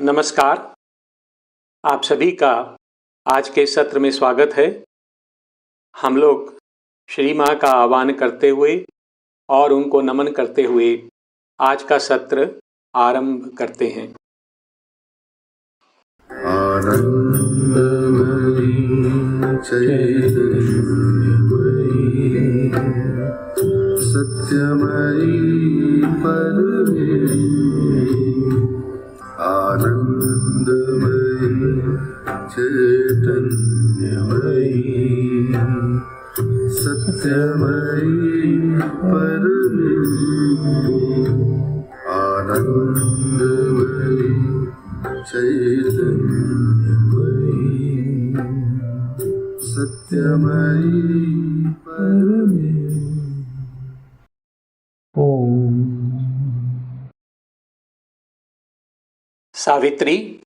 नमस्कार। आप सभी का आज के सत्र में स्वागत है। हम लोग श्री माँ का आह्वान करते हुए और उनको नमन करते हुए आज का सत्र आरंभ करते हैं। आनंदमयी चैतन्यमयी सत्यमयी परमेश्वरी आनंदमयी चैतन्यमयी सत्यमयी परमेश्वरी आनंदमयी चैतन्यमयी सत्यमयी परमेश्वरी। ओम। सावित्री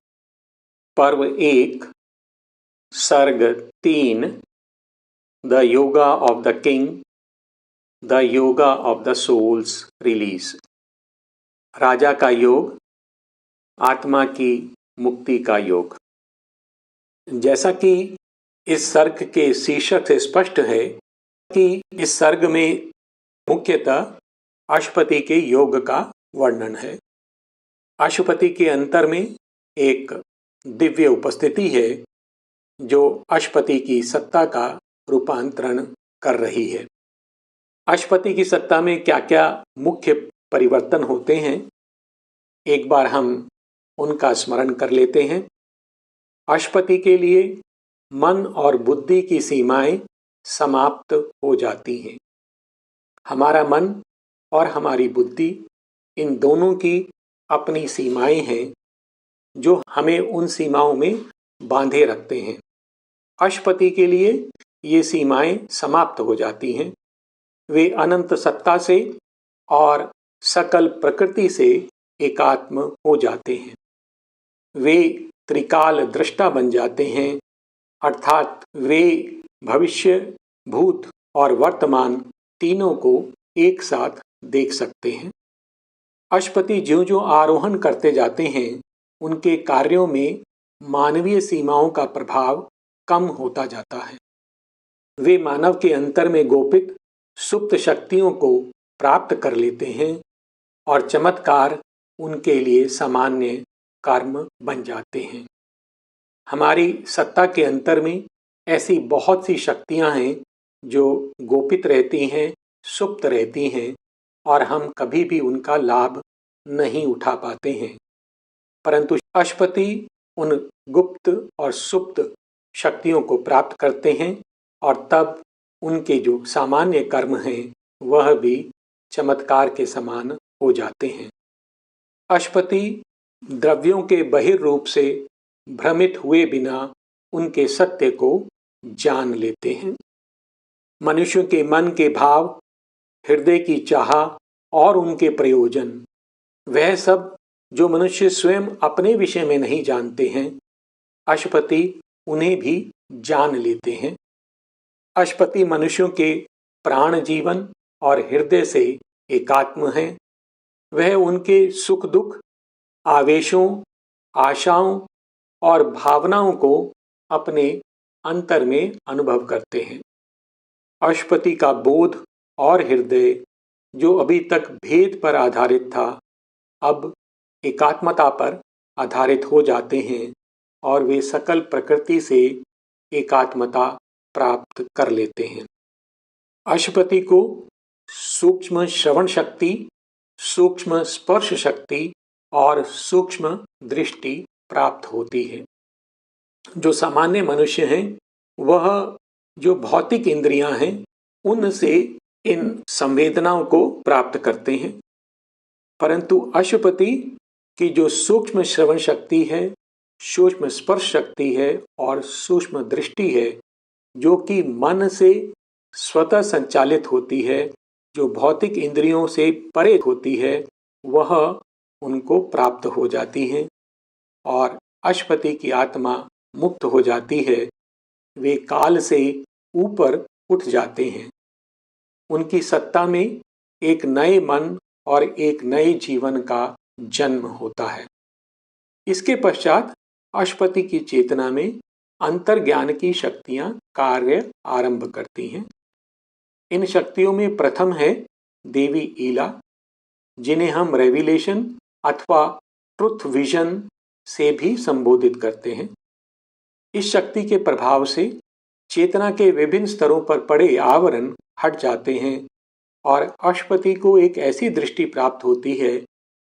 पर्व 1 सर्ग 3 the yoga of the king, the yoga of the souls release. राजा का योग, आत्मा की मुक्ति का योग। जैसा कि इस सर्ग के शीर्षक से स्पष्ट है कि इस सर्ग में मुख्यतः अशुपति के योग का वर्णन है। अशुपति के अंतर में एक दिव्य उपस्थिति है जो अशुपति की सत्ता का रूपांतरण कर रही है। अशुपति की सत्ता में क्या क्या मुख्य परिवर्तन होते हैं, एक बार हम उनका स्मरण कर लेते हैं। अशुपति के लिए मन और बुद्धि की सीमाएं समाप्त हो जाती हैं। हमारा मन और हमारी बुद्धि, इन दोनों की अपनी सीमाएं हैं जो हमें उन सीमाओं में बांधे रखते हैं। अशुपति के लिए ये सीमाएं समाप्त हो जाती हैं। वे अनंत सत्ता से और सकल प्रकृति से एकात्म हो जाते हैं। वे त्रिकाल दृष्टा बन जाते हैं, अर्थात वे भविष्य, भूत और वर्तमान तीनों को एक साथ देख सकते हैं। अशुपति ज्यों-ज्यों आरोहण करते जाते हैं, उनके कार्यों में मानवीय सीमाओं का प्रभाव कम होता जाता है। वे मानव के अंतर में गोपित सुप्त शक्तियों को प्राप्त कर लेते हैं और चमत्कार उनके लिए सामान्य कर्म बन जाते हैं। हमारी सत्ता के अंतर में ऐसी बहुत सी शक्तियां हैं जो गोपित रहती हैं, सुप्त रहती हैं और हम कभी भी उनका लाभ नहीं उठा पाते हैं। परंतु अशुपति उन गुप्त और सुप्त शक्तियों को प्राप्त करते हैं और तब उनके जो सामान्य कर्म हैं वह भी चमत्कार के समान हो जाते हैं। अशुपति द्रव्यों के बहिर्रूप से भ्रमित हुए बिना उनके सत्य को जान लेते हैं। मनुष्यों के मन के भाव, हृदय की चाह और उनके प्रयोजन, वह सब जो मनुष्य स्वयं अपने विषय में नहीं जानते हैं, अशुपति उन्हें भी जान लेते हैं। अशुपति मनुष्यों के प्राण जीवन और हृदय से एकात्म हैं। वह उनके सुख दुख, आवेशों, आशाओं और भावनाओं को अपने अंतर में अनुभव करते हैं। अशुपति का बोध और हृदय जो अभी तक भेद पर आधारित था, अब एकात्मता पर आधारित हो जाते हैं और वे सकल प्रकृति से एकात्मता प्राप्त कर लेते हैं। अशुपति को सूक्ष्म श्रवण शक्ति, सूक्ष्म स्पर्श शक्ति और सूक्ष्म दृष्टि प्राप्त होती है। जो सामान्य मनुष्य हैं वह जो भौतिक इंद्रियां हैं उनसे इन संवेदनाओं को प्राप्त करते हैं, परंतु अशुपति की जो सूक्ष्म श्रवण शक्ति है, सूक्ष्म स्पर्श शक्ति है और सूक्ष्म दृष्टि है, जो कि मन से स्वतः संचालित होती है, जो भौतिक इंद्रियों से परे होती है, वह उनको प्राप्त हो जाती है और अशुपति की आत्मा मुक्त हो जाती है। वे काल से ऊपर उठ जाते हैं। उनकी सत्ता में एक नए मन और एक नए जीवन का जन्म होता है। इसके पश्चात अशुपति की चेतना में अंतर्ज्ञान की शक्तियां कार्य आरंभ करती हैं। इन शक्तियों में प्रथम है देवी ईला, जिन्हें हम रेविलेशन अथवा ट्रुथ विजन से भी संबोधित करते हैं। इस शक्ति के प्रभाव से चेतना के विभिन्न स्तरों पर पड़े आवरण हट जाते हैं और अशुपति को एक ऐसी दृष्टि प्राप्त होती है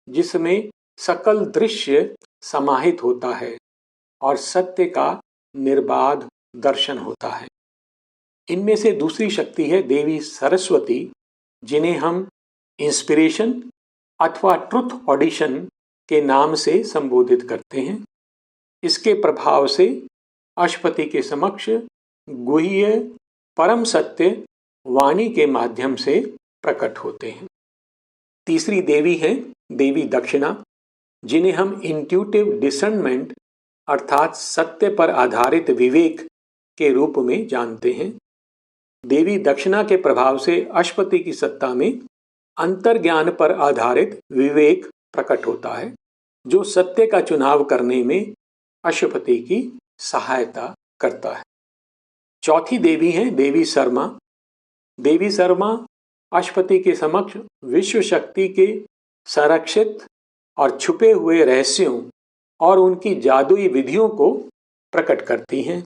जिसमें सकल दृश्य समाहित होता है और सत्य का निर्बाध दर्शन होता है। इनमें से दूसरी शक्ति है देवी सरस्वती, जिन्हें हम इंस्पिरेशन अथवा ट्रुथ ऑडिशन के नाम से संबोधित करते हैं। इसके प्रभाव से अशुपति के समक्ष गुह्य परम सत्य वाणी के माध्यम से प्रकट होते हैं। तीसरी देवी है देवी दक्षिणा, जिन्हें हम इंट्यूटिव डिसर्नमेंट अर्थात सत्य पर आधारित विवेक के रूप में जानते हैं। देवी दक्षिणा के प्रभाव से अशुपति की सत्ता में अंतर्ज्ञान पर आधारित विवेक प्रकट होता है, जो सत्य का चुनाव करने में अशुपति की सहायता करता है। चौथी देवी है देवी शर्मा। देवी शर्मा अशुपति के समक्ष विश्व शक्ति के संरक्षित और छुपे हुए रहस्यों और उनकी जादुई विधियों को प्रकट करती हैं।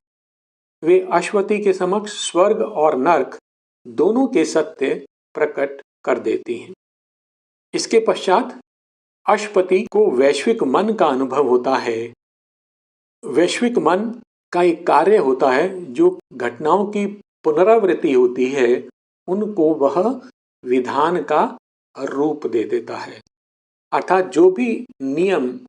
वे अशुपति के समक्ष स्वर्ग और नर्क दोनों के सत्य प्रकट कर देती हैं। इसके पश्चात अशुपति को वैश्विक मन का अनुभव होता है। वैश्विक मन का एक कार्य होता है जो घटनाओं की पुनरावृत्ति होती है, उनको वह विधान का रूप दे देता है। अर्थात जो भी नियम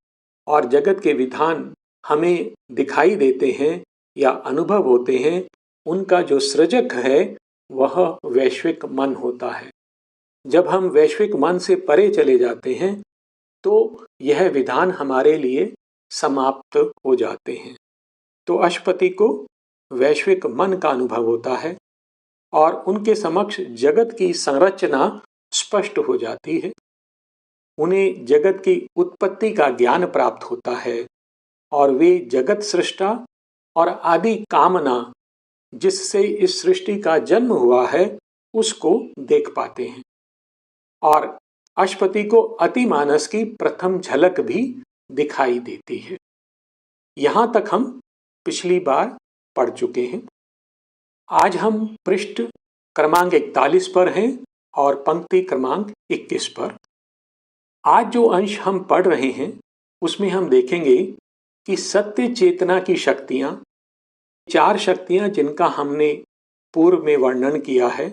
और जगत के विधान हमें दिखाई देते हैं या अनुभव होते हैं, उनका जो सृजक है वह वैश्विक मन होता है। जब हम वैश्विक मन से परे चले जाते हैं तो यह विधान हमारे लिए समाप्त हो जाते हैं। तो अशुपति को वैश्विक मन का अनुभव होता है और उनके समक्ष जगत की संरचना स्पष्ट हो जाती है। उन्हें जगत की उत्पत्ति का ज्ञान प्राप्त होता है और वे जगत सृष्टा और आदि कामना जिससे इस सृष्टि का जन्म हुआ है उसको देख पाते हैं। और अशुपति को अतिमानस की प्रथम झलक भी दिखाई देती है। यहां तक हम पिछली बार पढ़ चुके हैं। आज हम पृष्ठ क्रमांक 41 पर हैं और पंक्ति क्रमांक 21 पर। आज जो अंश हम पढ़ रहे हैं उसमें हम देखेंगे कि सत्य चेतना की शक्तियां, 4 शक्तियां जिनका हमने पूर्व में वर्णन किया है,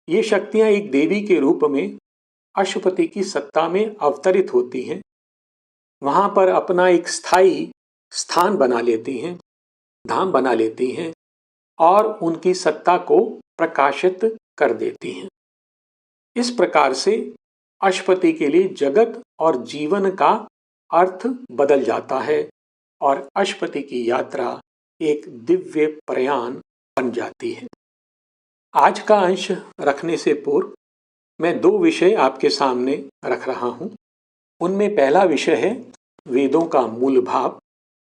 ये शक्तियां एक देवी के रूप में अशुपति की सत्ता में अवतरित होती हैं। वहां पर अपना एक स्थायी स्थान बना लेती हैं, धाम बना लेती हैं और उनकी सत्ता को प्रकाशित कर देती हैं। इस प्रकार से अशुपति के लिए जगत और जीवन का अर्थ बदल जाता है और अशुपति की यात्रा एक दिव्य प्रयाण बन जाती है। आज का अंश रखने से पूर्व मैं 2 विषय आपके सामने रख रहा हूं। उनमें पहला विषय है वेदों का मूल भाव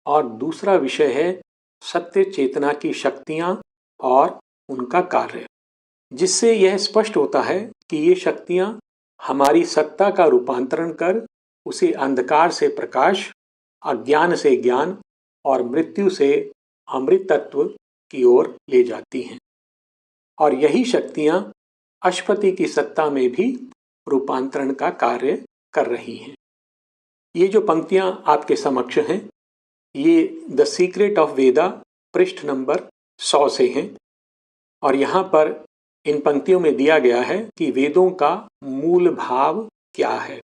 और दूसरा विषय है सत्य चेतना की शक्तियां और उनका कार्य, जिससे यह स्पष्ट होता है कि ये शक्तियां हमारी सत्ता का रूपांतरण कर उसे अंधकार से प्रकाश, अज्ञान से ज्ञान और मृत्यु से अमृत तत्व की ओर ले जाती हैं। और यही शक्तियां अशुपति की सत्ता में भी रूपांतरण का कार्य कर रही हैं। ये जो पंक्तियां आपके समक्ष हैं, ये द सीक्रेट ऑफ वेदा पृष्ठ नंबर 100 से हैं और यहाँ पर इन पंक्तियों में दिया गया है कि वेदों का मूल भाव क्या है।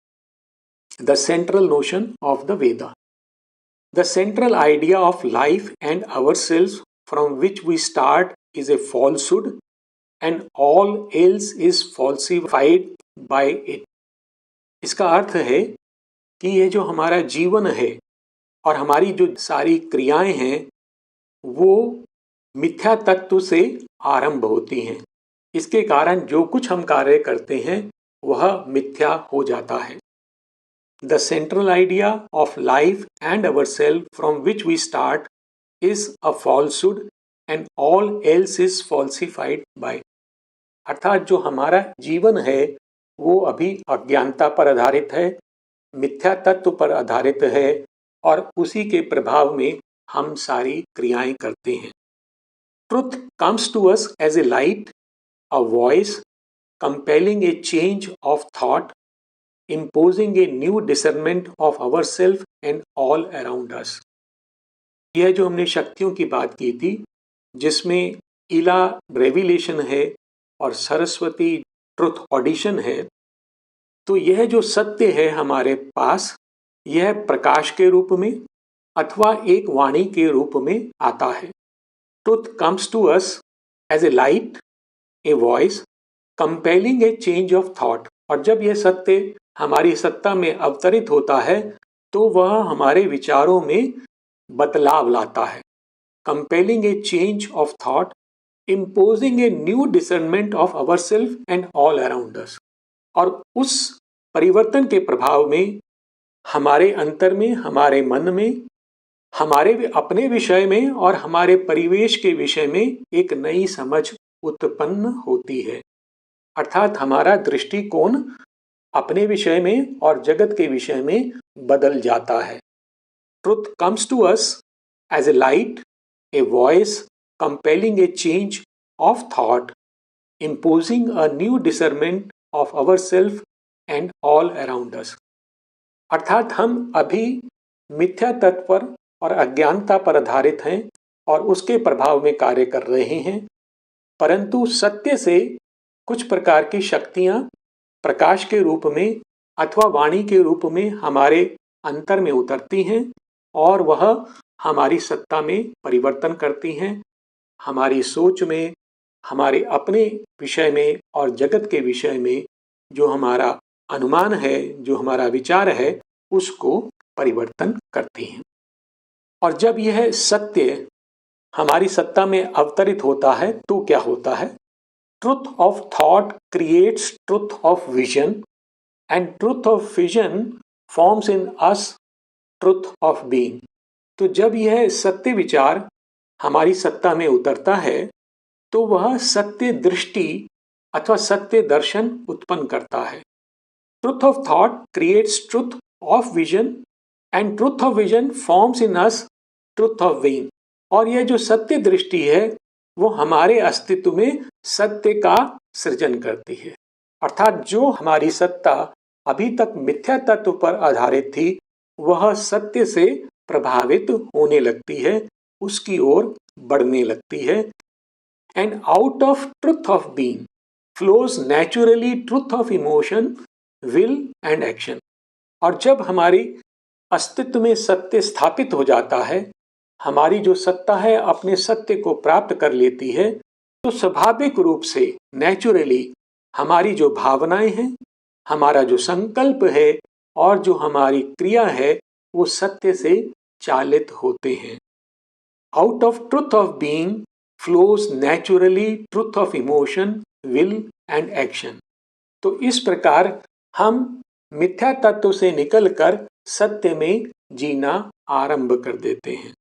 The central notion of the Veda, the central idea of life and ourselves from which we start is a falsehood and all else is falsified by it। इसका अर्थ है कि ये जो हमारा जीवन है और हमारी जो सारी क्रियाएं हैं वो मिथ्या तत्व से आरंभ होती हैं। इसके कारण जो कुछ हम कार्य करते हैं वह मिथ्या हो जाता है। The central idea of life and ourselves from which we start is a falsehood and all else is falsified by. अर्थात जो हमारा जीवन है वो अभी अज्ञानता पर आधारित है, मिथ्या तत्व पर आधारित है और उसी के प्रभाव में हम सारी क्रियाएं करते हैं. Truth comes to us as a light, a voice, compelling a change of thought, imposing a new discernment of ourselves and all around us. यह जो हमने शक्तियों की बात की थी, जिसमें इला रेविलेशन है और सरस्वती ट्रुथ ऑडिशन है, तो यह जो सत्य है हमारे पास, यह प्रकाश के रूप में अथवा एक वाणी के रूप में आता है. Truth comes to us as a light, a voice, compelling a change of thought. और जब यह सत्य हमारी सत्ता में अवतरित होता है तो वह हमारे विचारों में बदलाव लाता है. Compelling a change of thought, imposing a new discernment of ourselves and all around us. और उस परिवर्तन के प्रभाव में हमारे अंतर में, हमारे मन में, हमारे अपने विषय में और हमारे परिवेश के विषय में एक नई समझ उत्पन्न होती है. अर्थात हमारा दृष्टिकोण अपने विषय में और जगत के विषय में बदल जाता है. Truth comes to us as a light, a voice compelling a change of thought, imposing a new discernment of ourselves and all around us. अर्थात हम अभी मिथ्या तत्व पर और अज्ञानता पर आधारित हैं और उसके प्रभाव में कार्य कर रहे हैं, परंतु सत्य से कुछ प्रकार की शक्तियां प्रकाश के रूप में अथवा वाणी के रूप में हमारे अंतर में उतरती हैं और वह हमारी सत्ता में परिवर्तन करती हैं. हमारी सोच में, हमारे अपने विषय में और जगत के विषय में जो हमारा अनुमान है, जो हमारा विचार है, उसको परिवर्तन करती हैं. और जब यह सत्य हमारी सत्ता में अवतरित होता है तो क्या होता है? Truth of thought creates truth of vision and truth of vision forms in us truth of being. तो जब यह सत्य विचार हमारी सत्ता में उतरता है तो वह सत्य दृष्टि अथवा सत्य दर्शन उत्पन्न करता है. Truth of thought creates truth of vision and truth of vision forms in us truth of being. और यह जो सत्य दृष्टि है वो हमारे अस्तित्व में सत्य का सृजन करती है. अर्थात जो हमारी सत्ता अभी तक मिथ्या तत्व पर आधारित थी वह सत्य से प्रभावित होने लगती है, उसकी ओर बढ़ने लगती है. And out of truth of being flows naturally truth of emotion, will and action. और जब हमारी अस्तित्व में सत्य स्थापित हो जाता है, हमारी जो सत्ता है अपने सत्य को प्राप्त कर लेती है, तो स्वाभाविक रूप से नेचुरली हमारी जो भावनाएं हैं, हमारा जो संकल्प है और जो हमारी क्रिया है वो सत्य से चालित होते हैं. Out of truth of being flows naturally truth of emotion, will and action. तो इस प्रकार हम मिथ्या तत्व से निकलकर सत्य में जीना आरंभ कर देते हैं.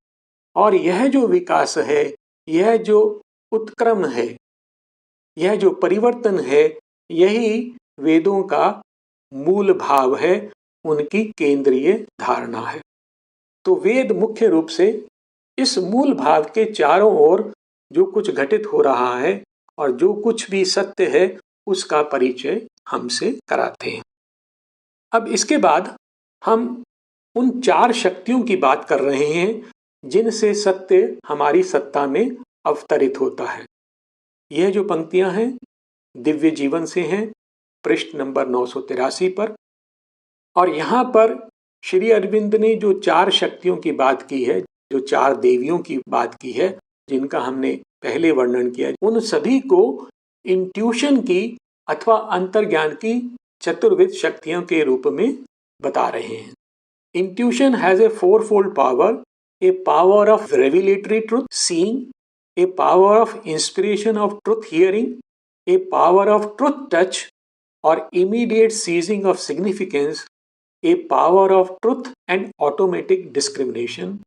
और यह जो विकास है, यह जो उत्क्रम है, यह जो परिवर्तन है, यही वेदों का मूल भाव है, उनकी केंद्रीय धारणा है. तो वेद मुख्य रूप से इस मूल भाव के चारों ओर जो कुछ घटित हो रहा है और जो कुछ भी सत्य है उसका परिचय हमसे कराते हैं. अब इसके बाद हम उन चार शक्तियों की बात कर रहे हैं जिनसे सत्य हमारी सत्ता में अवतरित होता है. यह जो पंक्तियां हैं दिव्य जीवन से हैं, पृष्ठ नंबर 983 पर. और यहाँ पर श्री अरविंद ने जो चार शक्तियों की बात की है, जो चार देवियों की बात की है, जिनका हमने पहले वर्णन किया, उन सभी को इंट्यूशन की अथवा अंतर्ज्ञान की चतुर्विध शक्तियों के रूप में बता रहे हैं. Intuition has a fourfold power, a power of revelatory truth seeing, a power of inspiration of truth hearing, a power of truth touch or immediate seizing of significance, a power of truth and automatic discrimination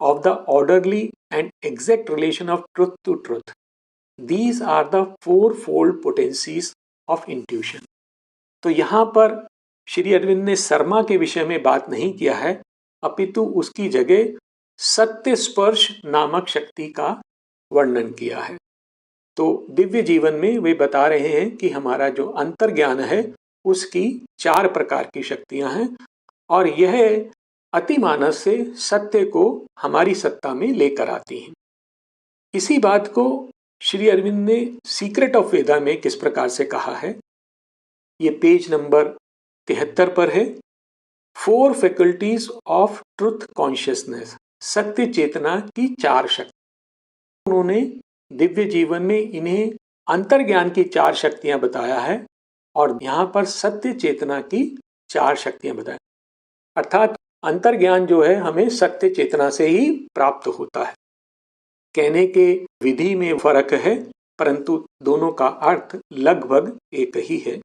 of the orderly and exact relation of truth to truth. These are the fourfold potencies of intuition. तो यहाँ पर श्री अरविंद ने शर्मा के विषय में बात नहीं किया है, अपितु उसकी जगह सत्य स्पर्श नामक शक्ति का वर्णन किया है। तो दिव्य जीवन में वे बता रहे हैं कि हमारा जो अंतर्ज्ञान है उसकी 4 प्रकार की शक्तियां हैं और यह अतिमानस से सत्य को हमारी सत्ता में लेकर आती हैं। इसी बात को श्री अरविंद ने सीक्रेट ऑफ वेदा में किस प्रकार से कहा है, ये पेज नंबर 73 पर है। 4 फैकल्टीज ऑफ ट्रुथ कॉन्शियसनेस, सत्य चेतना की 4 शक्ति। उन्होंने दिव्य जीवन में इन्हें अंतर्ज्ञान की 4 शक्तियां बताया है और यहाँ पर सत्य चेतना की 4 शक्तियां बताया, अर्थात अंतर्ज्ञान जो है हमें सत्य चेतना से ही प्राप्त होता है। कहने के विधि में फर्क है परंतु दोनों का अर्थ लगभग एक ही है।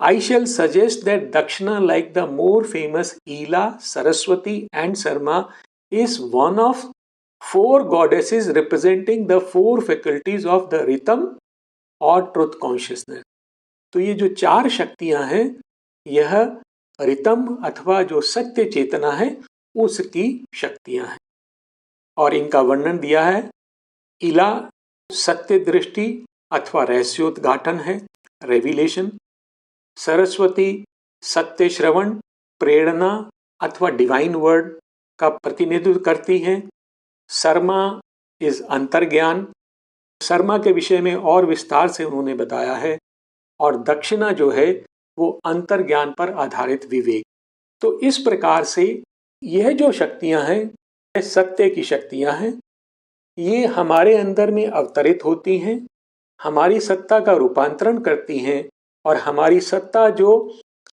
I shall suggest that Dakshina, like the more famous Ila, Saraswati and Sarma, is one of 4 goddesses representing the 4 faculties of the rhythm और truth consciousness। तो ये जो 4 शक्तियां हैं यह रितम अथवा जो सत्य चेतना है उसकी शक्तियां हैं और इनका वर्णन दिया है। इला सत्य दृष्टि अथवा रहस्योद्घाटन है, रेविलेशन। सरस्वती सत्य श्रवण, प्रेरणा अथवा डिवाइन वर्ड का प्रतिनिधित्व करती हैं। शर्मा इज अंतर्ज्ञान, शर्मा के विषय में और विस्तार से उन्होंने बताया है। और दक्षिणा जो है वो अंतर्ज्ञान पर आधारित विवेक। तो इस प्रकार से यह जो शक्तियां हैं यह सत्य की शक्तियां हैं, ये हमारे अंदर में अवतरित होती हैं, हमारी सत्ता का रूपांतरण करती हैं और हमारी सत्ता जो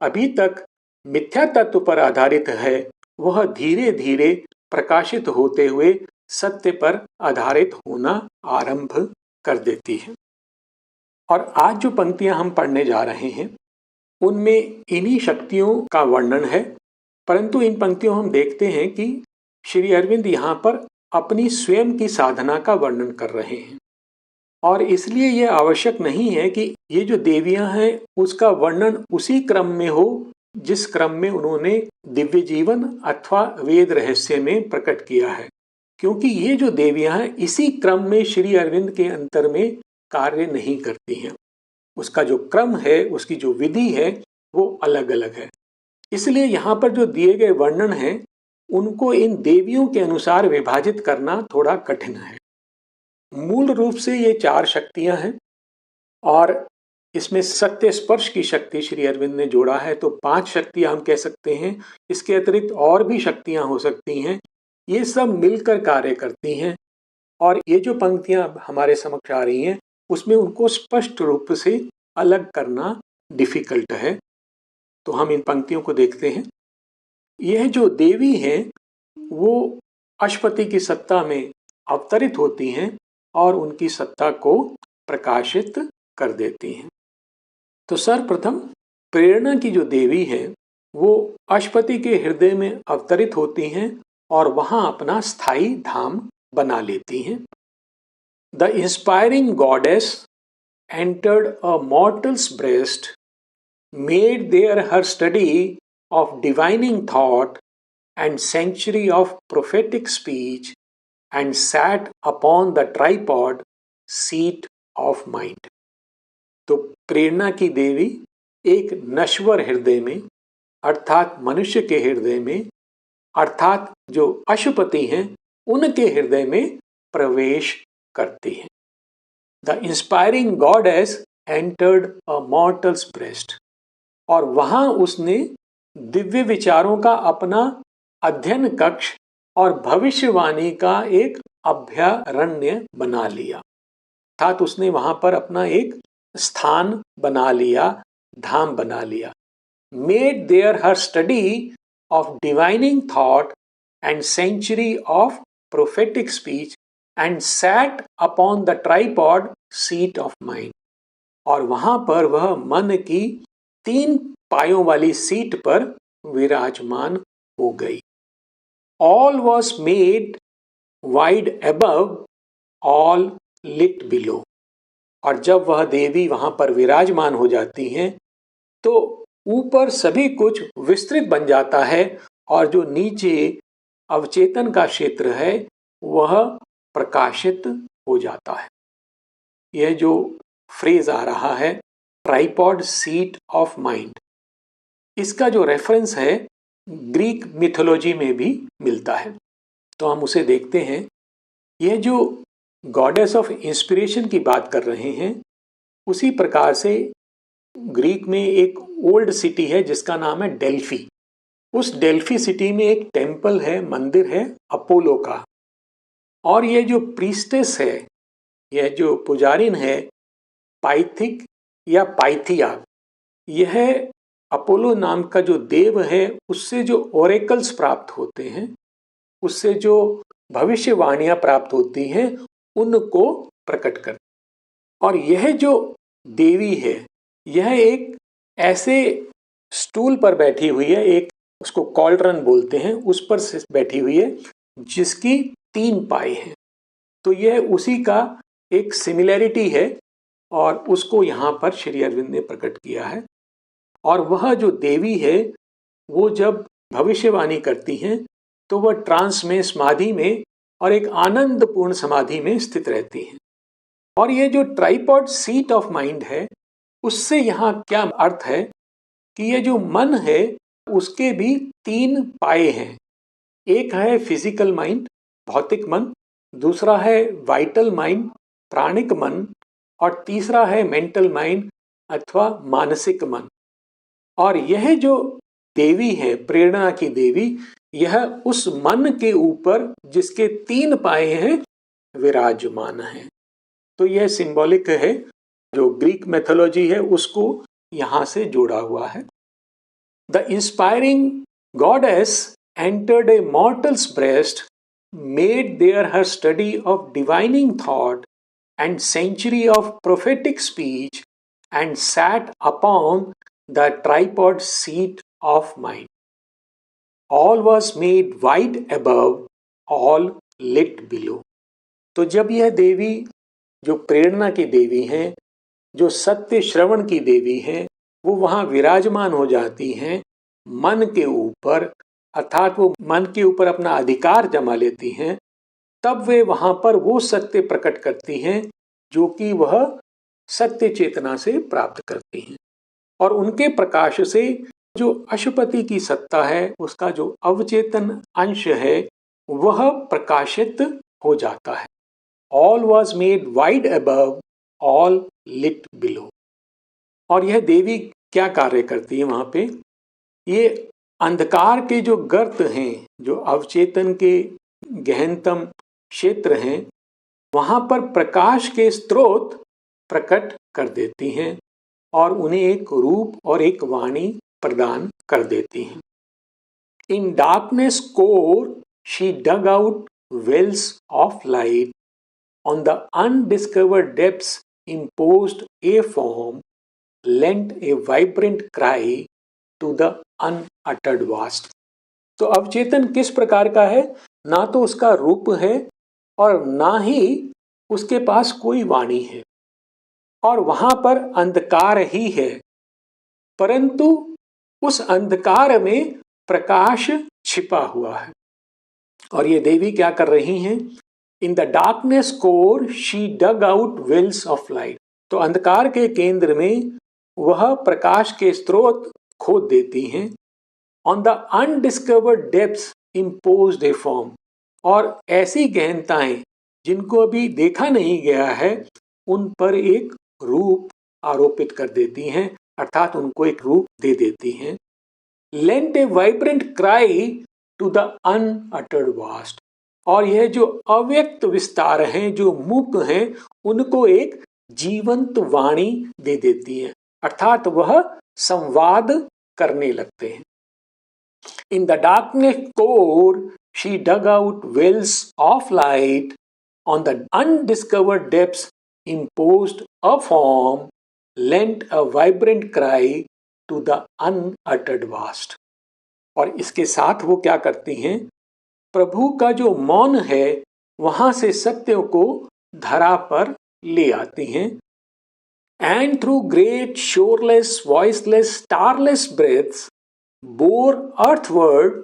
अभी तक मिथ्या तत्व पर आधारित है वह धीरे धीरे प्रकाशित होते हुए सत्य पर आधारित होना आरंभ कर देती है। और आज जो पंक्तियां हम पढ़ने जा रहे हैं उनमें इन्हीं शक्तियों का वर्णन है, परंतु इन पंक्तियों हम देखते हैं कि श्री अरविंद यहाँ पर अपनी स्वयं की साधना का वर्णन कर रहे हैं और इसलिए यह आवश्यक नहीं है कि ये जो देवियां हैं उसका वर्णन उसी क्रम में हो जिस क्रम में उन्होंने दिव्य जीवन अथवा वेद रहस्य में प्रकट किया है, क्योंकि ये जो देवियां हैं इसी क्रम में श्री अरविंद के अंतर में कार्य नहीं करती हैं। उसका जो क्रम है, उसकी जो विधि है वो अलग अलग है। इसलिए यहाँ पर जो दिए गए वर्णन है उनको इन देवियों के अनुसार विभाजित करना थोड़ा कठिन है। मूल रूप से ये 4 शक्तियां हैं और इसमें सत्य स्पर्श की शक्ति श्री अरविंद ने जोड़ा है, तो 5 शक्तियां हम कह सकते हैं। इसके अतिरिक्त और भी शक्तियां हो सकती हैं, ये सब मिलकर कार्य करती हैं और ये जो पंक्तियां हमारे समक्ष आ रही हैं उसमें उनको स्पष्ट रूप से अलग करना डिफिकल्ट है। तो हम इन पंक्तियों को देखते हैं। यह जो देवी हैं वो अश्वती की सत्ता में अवतरित होती हैं और उनकी सत्ता को प्रकाशित कर देती हैं। तो सर्वप्रथम प्रेरणा की जो देवी है वो अश्वती के हृदय में अवतरित होती हैं और वहां अपना स्थायी धाम बना लेती हैं। The inspiring goddess entered a mortal's breast, made there her study of divining thought and century of prophetic speech and sat upon the tripod seat of mind। तो प्रेरणा की देवी एक नश्वर हृदय में अर्थात मनुष्य के हृदय में अर्थात जो अशुपति हैं उनके हृदय में प्रवेश करती है। The inspiring goddess entered a mortal's breast, और वहां उसने दिव्य विचारों का अपना अध्ययन कक्ष और भविष्यवाणी का एक अभयारण्य बना लिया, अर्थात उसने वहां पर अपना एक स्थान बना लिया, धाम बना लिया। Made there her study of divining thought and sanctuary of prophetic speech and sat upon the tripod seat of mind, और वहां पर वह मन की 3 पायों वाली सीट पर विराजमान हो गई। All was made wide above, all lit below. और जब वह देवी वहां पर विराजमान हो जाती हैं तो ऊपर सभी कुछ विस्तृत बन जाता है और जो नीचे अवचेतन का क्षेत्र है वह प्रकाशित हो जाता है। यह जो फ्रेज आ रहा है ट्राइपॉड सीट ऑफ माइंड, इसका जो रेफरेंस है ग्रीक मिथोलॉजी में भी मिलता है, तो हम उसे देखते हैं। यह जो गॉडेस ऑफ इंस्पिरेशन की बात कर रहे हैं उसी प्रकार से ग्रीक में एक ओल्ड सिटी है जिसका नाम है डेल्फी। उस डेल्फी सिटी में एक टेम्पल है, मंदिर है अपोलो का, और यह जो प्रीस्टेस है, यह जो पुजारिन है पाइथिक या पाइथिया, यह अपोलो नाम का जो देव है उससे जो ओरेकल्स प्राप्त होते हैं, उससे जो भविष्यवाणियां प्राप्त होती हैं उनको प्रकट कर। और यह जो देवी है यह एक ऐसे स्टूल पर बैठी हुई है, एक उसको कॉल्ड्रन बोलते हैं, उस पर बैठी हुई है जिसकी 3 पाए हैं। तो यह उसी का एक सिमिलैरिटी है और उसको यहाँ पर श्री अरविंद ने प्रकट किया है। और वह जो देवी है वो जब भविष्यवाणी करती हैं तो वह ट्रांस में, समाधि में और एक आनंदपूर्ण समाधि में स्थित रहती हैं। और ये जो ट्राइपॉड सीट ऑफ माइंड है उससे यहाँ क्या अर्थ है कि ये जो मन है उसके भी 3 पाए हैं। एक है फिजिकल माइंड, भौतिक मन, दूसरा है वाइटल माइंड, प्राणिक मन, और तीसरा है मेंटल माइंड अथवा मानसिक मन। और यह जो देवी है, प्रेरणा की देवी, यह उस मन के ऊपर जिसके 3 पाए हैं विराजमान है। तो यह सिंबॉलिक है, जो ग्रीक मैथोलॉजी है उसको यहां से जोड़ा हुआ है। The inspiring goddess entered a mortal's breast, made there her study of divining thought and sanctuary of prophetic speech and sat upon the tripod seat of mind. All was made wide above, all lit below. तो जब यह देवी जो प्रेरणा की देवी हैं, जो सत्य श्रवण की देवी हैं, वो वहां विराजमान हो जाती हैं मन के ऊपर, अर्थात वो मन के ऊपर अपना अधिकार जमा लेती हैं, तब वे वहां पर वो सत्य प्रकट करती हैं जो कि वह सत्य चेतना से प्राप्त करती हैं। और उनके प्रकाश से जो अशुपति की सत्ता है, उसका जो अवचेतन अंश है, वह प्रकाशित हो जाता है। All was made wide above, all lit below। और यह देवी क्या कार्य करती है वहां पे? ये अंधकार के जो गर्त हैं, जो अवचेतन के गहनतम क्षेत्र हैं, वहां पर प्रकाश के स्रोत प्रकट कर देती हैं और उन्हें एक रूप और एक वाणी प्रदान कर देती हैं। In darkness core she dug out wells of light, on the undiscovered depths imposed a form, lent a vibrant cry to the unuttered vast। तो अवचेतन किस प्रकार का है? ना तो उसका रूप है और ना ही उसके पास कोई वाणी है, और वहां पर अंधकार ही है, परंतु उस अंधकार में प्रकाश छिपा हुआ है। और ये देवी क्या कर रही हैं? In the darkness core she dug out wells of light। तो अंधकार के केंद्र में वह प्रकाश के स्रोत खोद देती हैं। On the undiscovered depths imposed a form। और ऐसी गहनताएं जिनको अभी देखा नहीं गया है उन पर एक रूप आरोपित कर देती हैं, अर्थात उनको एक रूप दे देती हैं। Lent a vibrant cry to the unuttered vast। और यह जो अव्यक्त विस्तार हैं, जो मूक हैं, उनको एक जीवंत वाणी दे देती है, अर्थात वह संवाद करने लगते हैं। In the darkness core she dug out wells of light, on the undiscovered depths imposed a form, lent a vibrant cry to the unuttered vast। और इसके साथ वो क्या करती हैं, प्रभु का जो मौन है वहां से सत्य को धरा पर ले आती हैं। And through great shoreless voiceless starless breaths bore earthward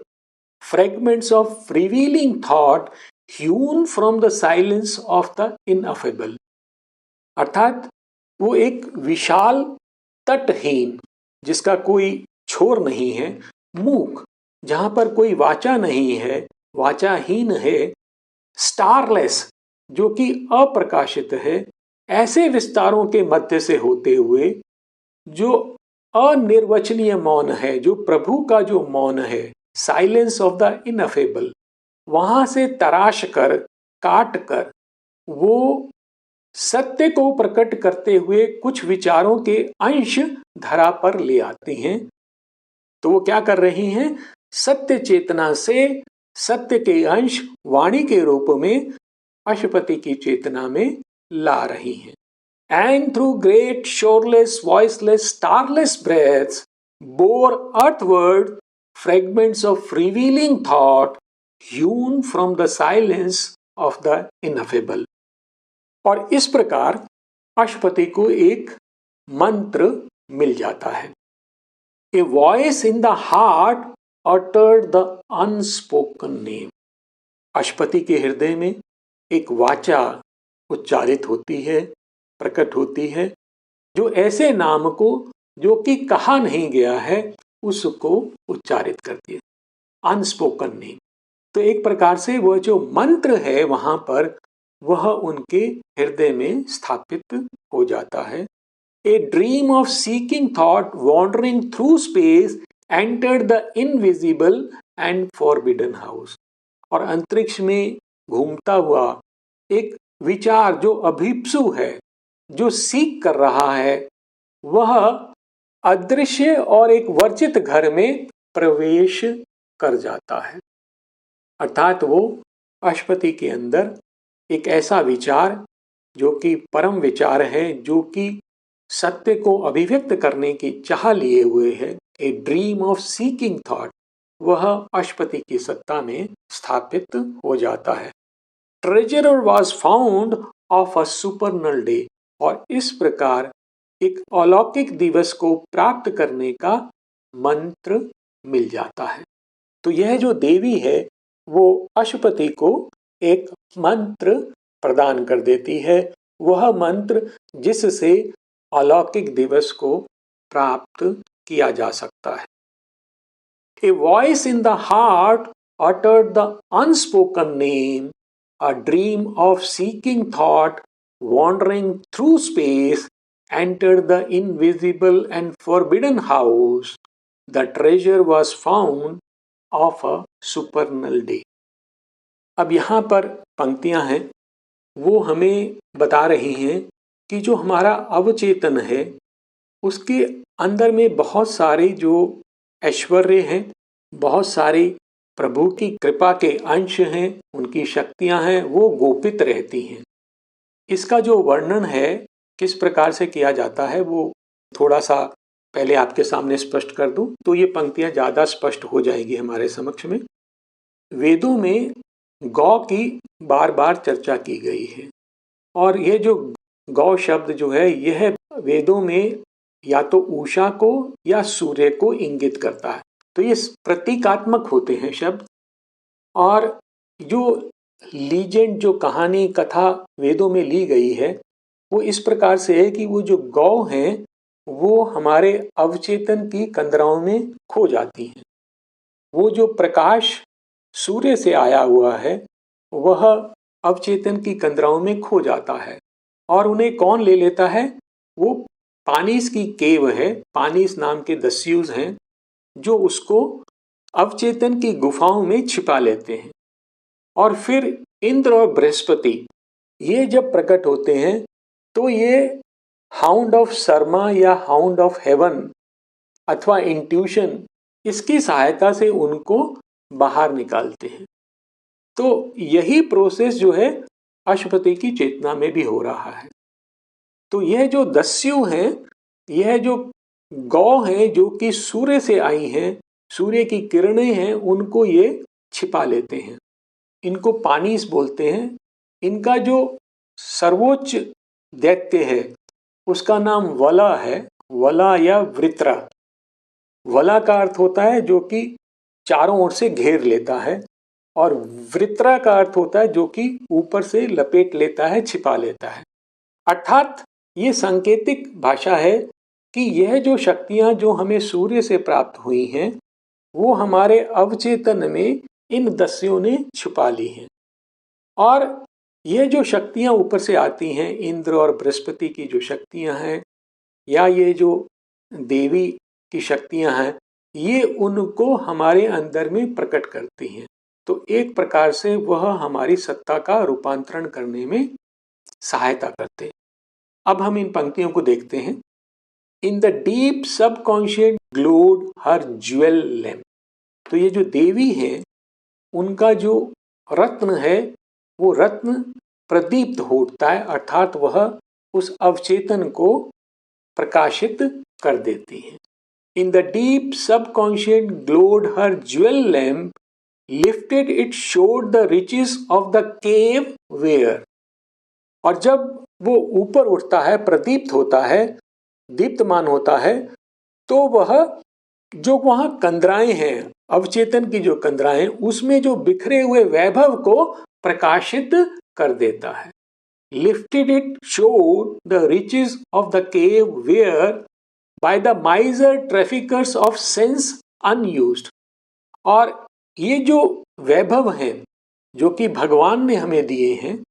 fragments of revealing thought hewn from the silence of the ineffable। अर्थात वो एक विशाल तटहीन जिसका कोई छोर नहीं है, मूक जहां पर कोई वाचा नहीं है, वाचाहीन है, स्टारलेस जो कि अप्रकाशित है, ऐसे विस्तारों के मध्य से होते हुए जो अनिर्वचनीय मौन है, जो प्रभु का जो मौन है, साइलेंस ऑफ द इनअफेबल, वहां से तराश कर काट कर वो सत्य को प्रकट करते हुए कुछ विचारों के अंश धरा पर ले आती हैं। तो वो क्या कर रही हैं, सत्य चेतना से सत्य के अंश वाणी के रूप में अशुपति की चेतना में ला रही हैं। And through great shoreless voiceless starless breaths bore earthward fragments of revealing thought hewn from the silence of the ineffable। और इस प्रकार अशुपति को एक मंत्र मिल जाता है। A voice in the heart uttered the unspoken name। अशुपति के हृदय में एक वाचा उच्चारित होती है, प्रकट होती है, जो ऐसे नाम को जो कि कहा नहीं गया है उसको उच्चारित करती है, अनस्पोकन नेम। तो एक प्रकार से वह जो मंत्र है वहां पर वह उनके हृदय में स्थापित हो जाता है। A dream of seeking thought wandering through space entered the invisible and forbidden house. और अंतरिक्ष में घूमता हुआ एक विचार जो अभिप्सु है, जो सीख कर रहा है, वह अदृश्य और एक वर्जित घर में प्रवेश कर जाता है। अर्थात वो अशुपति के अंदर एक ऐसा विचार जो कि परम विचार है, जो कि सत्य को अभिव्यक्त करने की चाह लिए हुए है, a dream of seeking thought, वह अशुपति की सत्ता में स्थापित हो जाता है। Treasure was found of a supernal day. और इस प्रकार एक अलौकिक दिवस को प्राप्त करने का मंत्र मिल जाता है। तो यह जो देवी है वो अशुपति को एक मंत्र प्रदान कर देती है, वह मंत्र जिससे अलौकिक दिवस को प्राप्त किया जा सकता है। A voice in the heart uttered the unspoken name, a dream of seeking thought wandering through space entered the invisible and forbidden house. The treasure was found of a supernal day। अब यहाँ पर पंक्तियां हैं, वो हमें बता रही हैं कि जो हमारा अवचेतन है उसके अंदर में बहुत सारे जो ऐश्वर्य हैं, बहुत सारी प्रभु की कृपा के अंश हैं, उनकी शक्तियां हैं, वो गोपित रहती हैं। इसका जो वर्णन है किस प्रकार से किया जाता है वो थोड़ा सा पहले आपके सामने स्पष्ट कर दूं तो ये पंक्तियां ज़्यादा स्पष्ट हो जाएगी हमारे समक्ष में। वेदों में गौ की बार बार चर्चा की गई है और ये जो गौ शब्द जो है यह वेदों में या तो उषा को या सूर्य को इंगित करता है। तो ये प्रतीकात्मक होते हैं शब्द। और जो लीजेंड, जो कहानी कथा वेदों में ली गई है वो इस प्रकार से है कि वो जो गौ हैं वो हमारे अवचेतन की कंदराओं में खो जाती हैं। वो जो प्रकाश सूर्य से आया हुआ है वह अवचेतन की कंदराओं में खो जाता है और उन्हें कौन ले लेता है? वो पानीस की केव है, पानीस नाम के दस्युज हैं जो उसको अवचेतन की गुफाओं में छिपा लेते हैं। और फिर इंद्र और बृहस्पति ये जब प्रकट होते हैं तो ये हाउंड ऑफ शर्मा या हाउंड ऑफ हेवन अथवा इंट्यूशन इसकी सहायता से उनको बाहर निकालते हैं। तो यही प्रोसेस जो है अशुपति की चेतना में भी हो रहा है। तो यह जो दस्यु हैं, यह जो गौ हैं जो कि सूर्य से आई हैं, सूर्य की किरणें हैं उनको ये छिपा लेते हैं। इनको पानीस बोलते हैं। इनका जो सर्वोच्च दैत्य है उसका नाम वला है, वला या वृत्रा। वला का अर्थ होता है जो कि चारों ओर से घेर लेता है, और वृत्रा का अर्थ होता है जो कि ऊपर से लपेट लेता है, छिपा लेता है। अर्थात ये सांकेतिक भाषा है कि यह जो शक्तियां जो हमें सूर्य से प्राप्त हुई हैं वो हमारे अवचेतन में इन दस्युओं ने छुपा ली हैं। और ये जो शक्तियां ऊपर से आती हैं, इंद्र और बृहस्पति की जो शक्तियां हैं या ये जो देवी की शक्तियां हैं, ये उनको हमारे अंदर में प्रकट करती हैं। तो एक प्रकार से वह हमारी सत्ता का रूपांतरण करने में सहायता करते हैं। अब हम इन पंक्तियों को देखते हैं। In the deep subconscious glowed her jewel lamp. तो ये जो देवी है उनका जो रत्न है वो रत्न प्रदीप्त होता है, अर्थात वह उस अवचेतन को प्रकाशित कर देती है। In the deep subconscious glowed her jewel lamp, lifted it showed the riches of the cave where. और जब वो ऊपर उठता है, प्रदीप्त होता है, दीप्तमान होता है, तो वह जो वहां कंदराएं हैं, अवचेतन की जो कंदराएं, उसमें जो बिखरे हुए वैभव को प्रकाशित कर देता है। Lifted it showed the riches of the cave where by the miser traffickers of sense unused. और ये जो वैभव हैं जो कि भगवान ने हमें दिए हैं,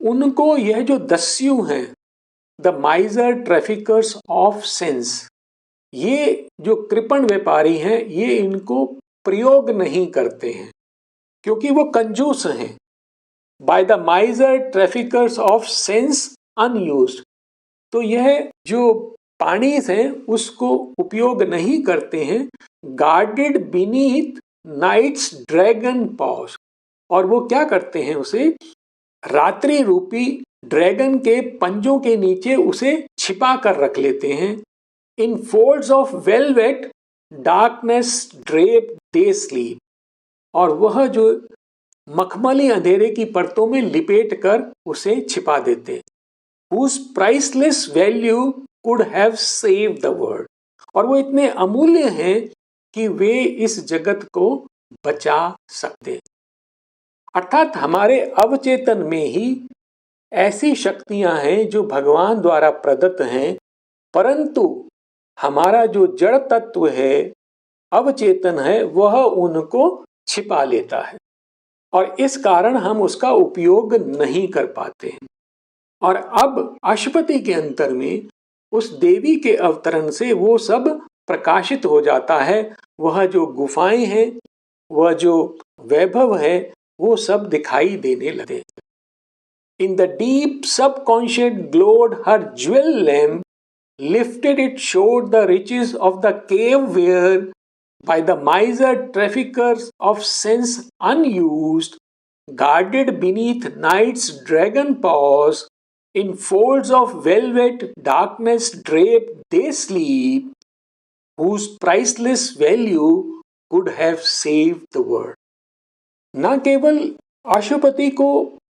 उनको यह जो दस्यु हैं, the miser traffickers of sense, ये जो कृपण व्यापारी हैं, ये इनको प्रयोग नहीं करते हैं क्योंकि वो कंजूस हैं। Bye the miser traffickers of sense unused, तो यह जो पानीस हैं उसको उपयोग नहीं करते हैं। Guarded beneath night's dragon paws, और वो क्या करते हैं, उसे रात्रि रूपी ड्रैगन के पंजों के नीचे उसे छिपा कर रख लेते हैं। In folds of velvet darkness drape they sleep, और वह जो मखमली अंधेरे की परतों में लिपेट कर उसे छिपा देते। Whose priceless value could have saved the world, और वो इतने अमूल्य हैं कि वे इस जगत को बचा सकते। अर्थात हमारे अवचेतन में ही ऐसी शक्तियां हैं जो भगवान द्वारा प्रदत्त हैं, परंतु हमारा जो जड़ तत्व है, अवचेतन है, वह उनको छिपा लेता है और इस कारण हम उसका उपयोग नहीं कर पाते हैं। और अब अशुपति के अंतर में उस देवी के अवतरण से वो सब प्रकाशित हो जाता है। वह जो गुफाएं हैं, वह जो वैभव है, वो सब दिखाई देने लगे। In the deep subconscious glowed her jewel lamp, lifted it showed the riches of the cave where by the miser traffickers of sense unused, guarded beneath night's dragon paws, in folds of velvet darkness draped they sleep, whose priceless value could have saved the world. न केवल अशुपति को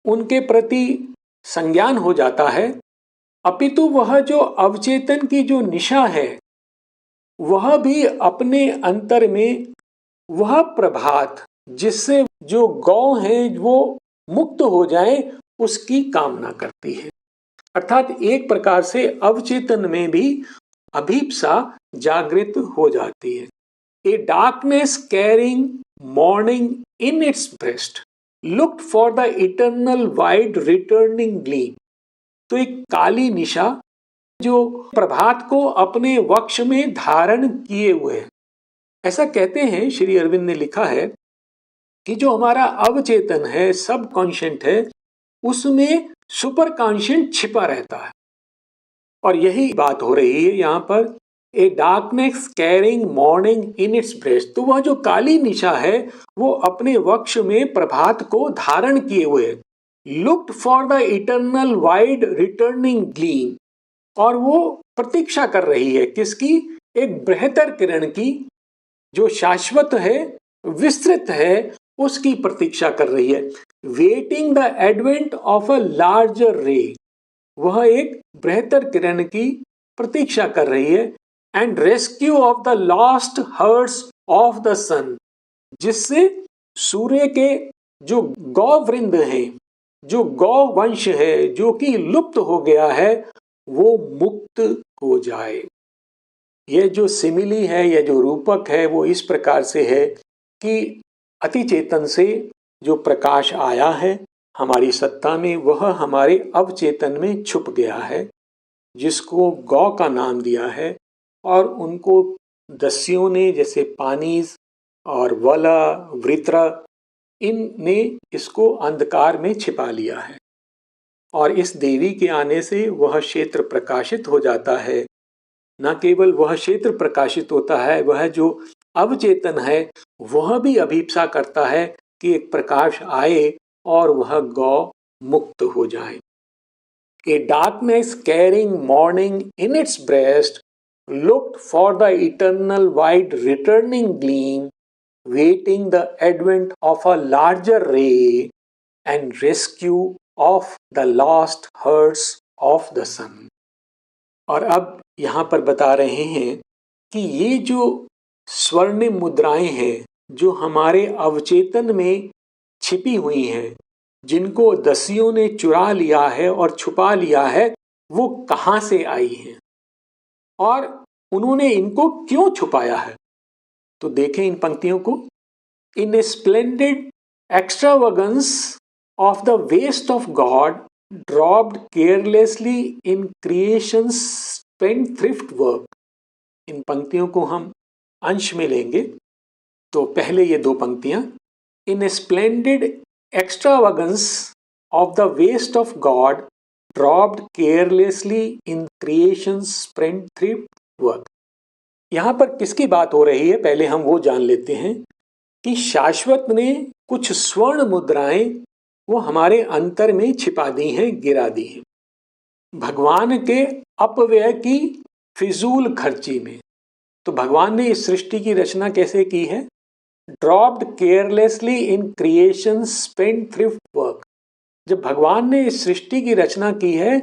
उनके प्रति संज्ञान हो जाता है, अपितु वह जो अवचेतन की जो निशा है, वह भी अपने अंतर में वह प्रभात जिससे जो गौ हैं वो मुक्त हो जाए, उसकी कामना करती है। अर्थात एक प्रकार से अवचेतन में भी अभीप्सा जागृत हो जाती है। A darkness carrying morning in its breast looked for the eternal wide returning gleam. तो एक काली निशा जो प्रभात को अपने वक्ष में धारण किए हुए है। ऐसा कहते हैं, श्री अरविंद ने लिखा है कि जो हमारा अवचेतन है, सब कॉन्शियंट है, उसमें सुपर कॉन्शियंट छिपा रहता है। और यही बात हो रही है यहाँ पर। A darkness carrying morning in its breast, तो वह जो काली निशा है वो अपने वक्ष में प्रभात को धारण किए हुए है। Looked for the eternal wide returning gleam, और वो प्रतीक्षा कर रही है किसकी? एक बेहतर किरण की, जो शाश्वत है, विस्तृत है, उसकी प्रतीक्षा कर रही है। Waiting the advent of a larger रे, वह एक बेहतर किरण की प्रतीक्षा कर रही है। And rescue of the lost herds of the sun, जिससे सूर्य के जो गौ वृंद हैं, जो गौ वंश है, जो कि लुप्त हो गया है, वो मुक्त हो जाए। यह जो सिमिली है, यह जो रूपक है, वो इस प्रकार से है कि अति चेतन से जो प्रकाश आया है हमारी सत्ता में, वह हमारे अवचेतन में छुप गया है, जिसको गौ का नाम दिया है। और उनको दस्युओं ने, जैसे पानीज और वला, वृत्र, इन ने इसको अंधकार में छिपा लिया है। और इस देवी के आने से वह क्षेत्र प्रकाशित हो जाता है। न केवल वह क्षेत्र प्रकाशित होता है, वह जो अवचेतन है वह भी अभीप्सा करता है कि एक प्रकाश आए और वह गौ मुक्त हो जाए। A darkness carrying morning in its breast looked for the eternal wide returning gleam, waiting the advent of a larger ray and rescue of the lost herds of the sun. और अब यहाँ पर बता रहे हैं कि ये जो स्वर्णिम मुद्राएं हैं, जो हमारे अवचेतन में छिपी हुई हैं, जिनको दस्युओं ने चुरा लिया है और छुपा लिया है, वो कहाँ से आई हैं और उन्होंने इनको क्यों छुपाया है। तो देखें इन पंक्तियों को। In a splendid extravagance of the waste of God dropped carelessly in creation's spendthrift work. इन पंक्तियों को हम अंश में लेंगे। तो पहले ये दो पंक्तियां, in a splendid extravagance of the waste of God dropped carelessly in creation's spendthrift work। यहां पर किसकी बात हो रही है, पहले हम वो जान लेते हैं कि शाश्वत ने कुछ स्वर्ण मुद्राएं वो हमारे अंतर में छिपा दी हैं, गिरा दी हैं, भगवान के अपव्यय की फिजूल खर्ची में। तो भगवान ने इस सृष्टि की रचना कैसे की है? Dropped carelessly in creation spendthrift work. जब भगवान ने इस सृष्टि की रचना की है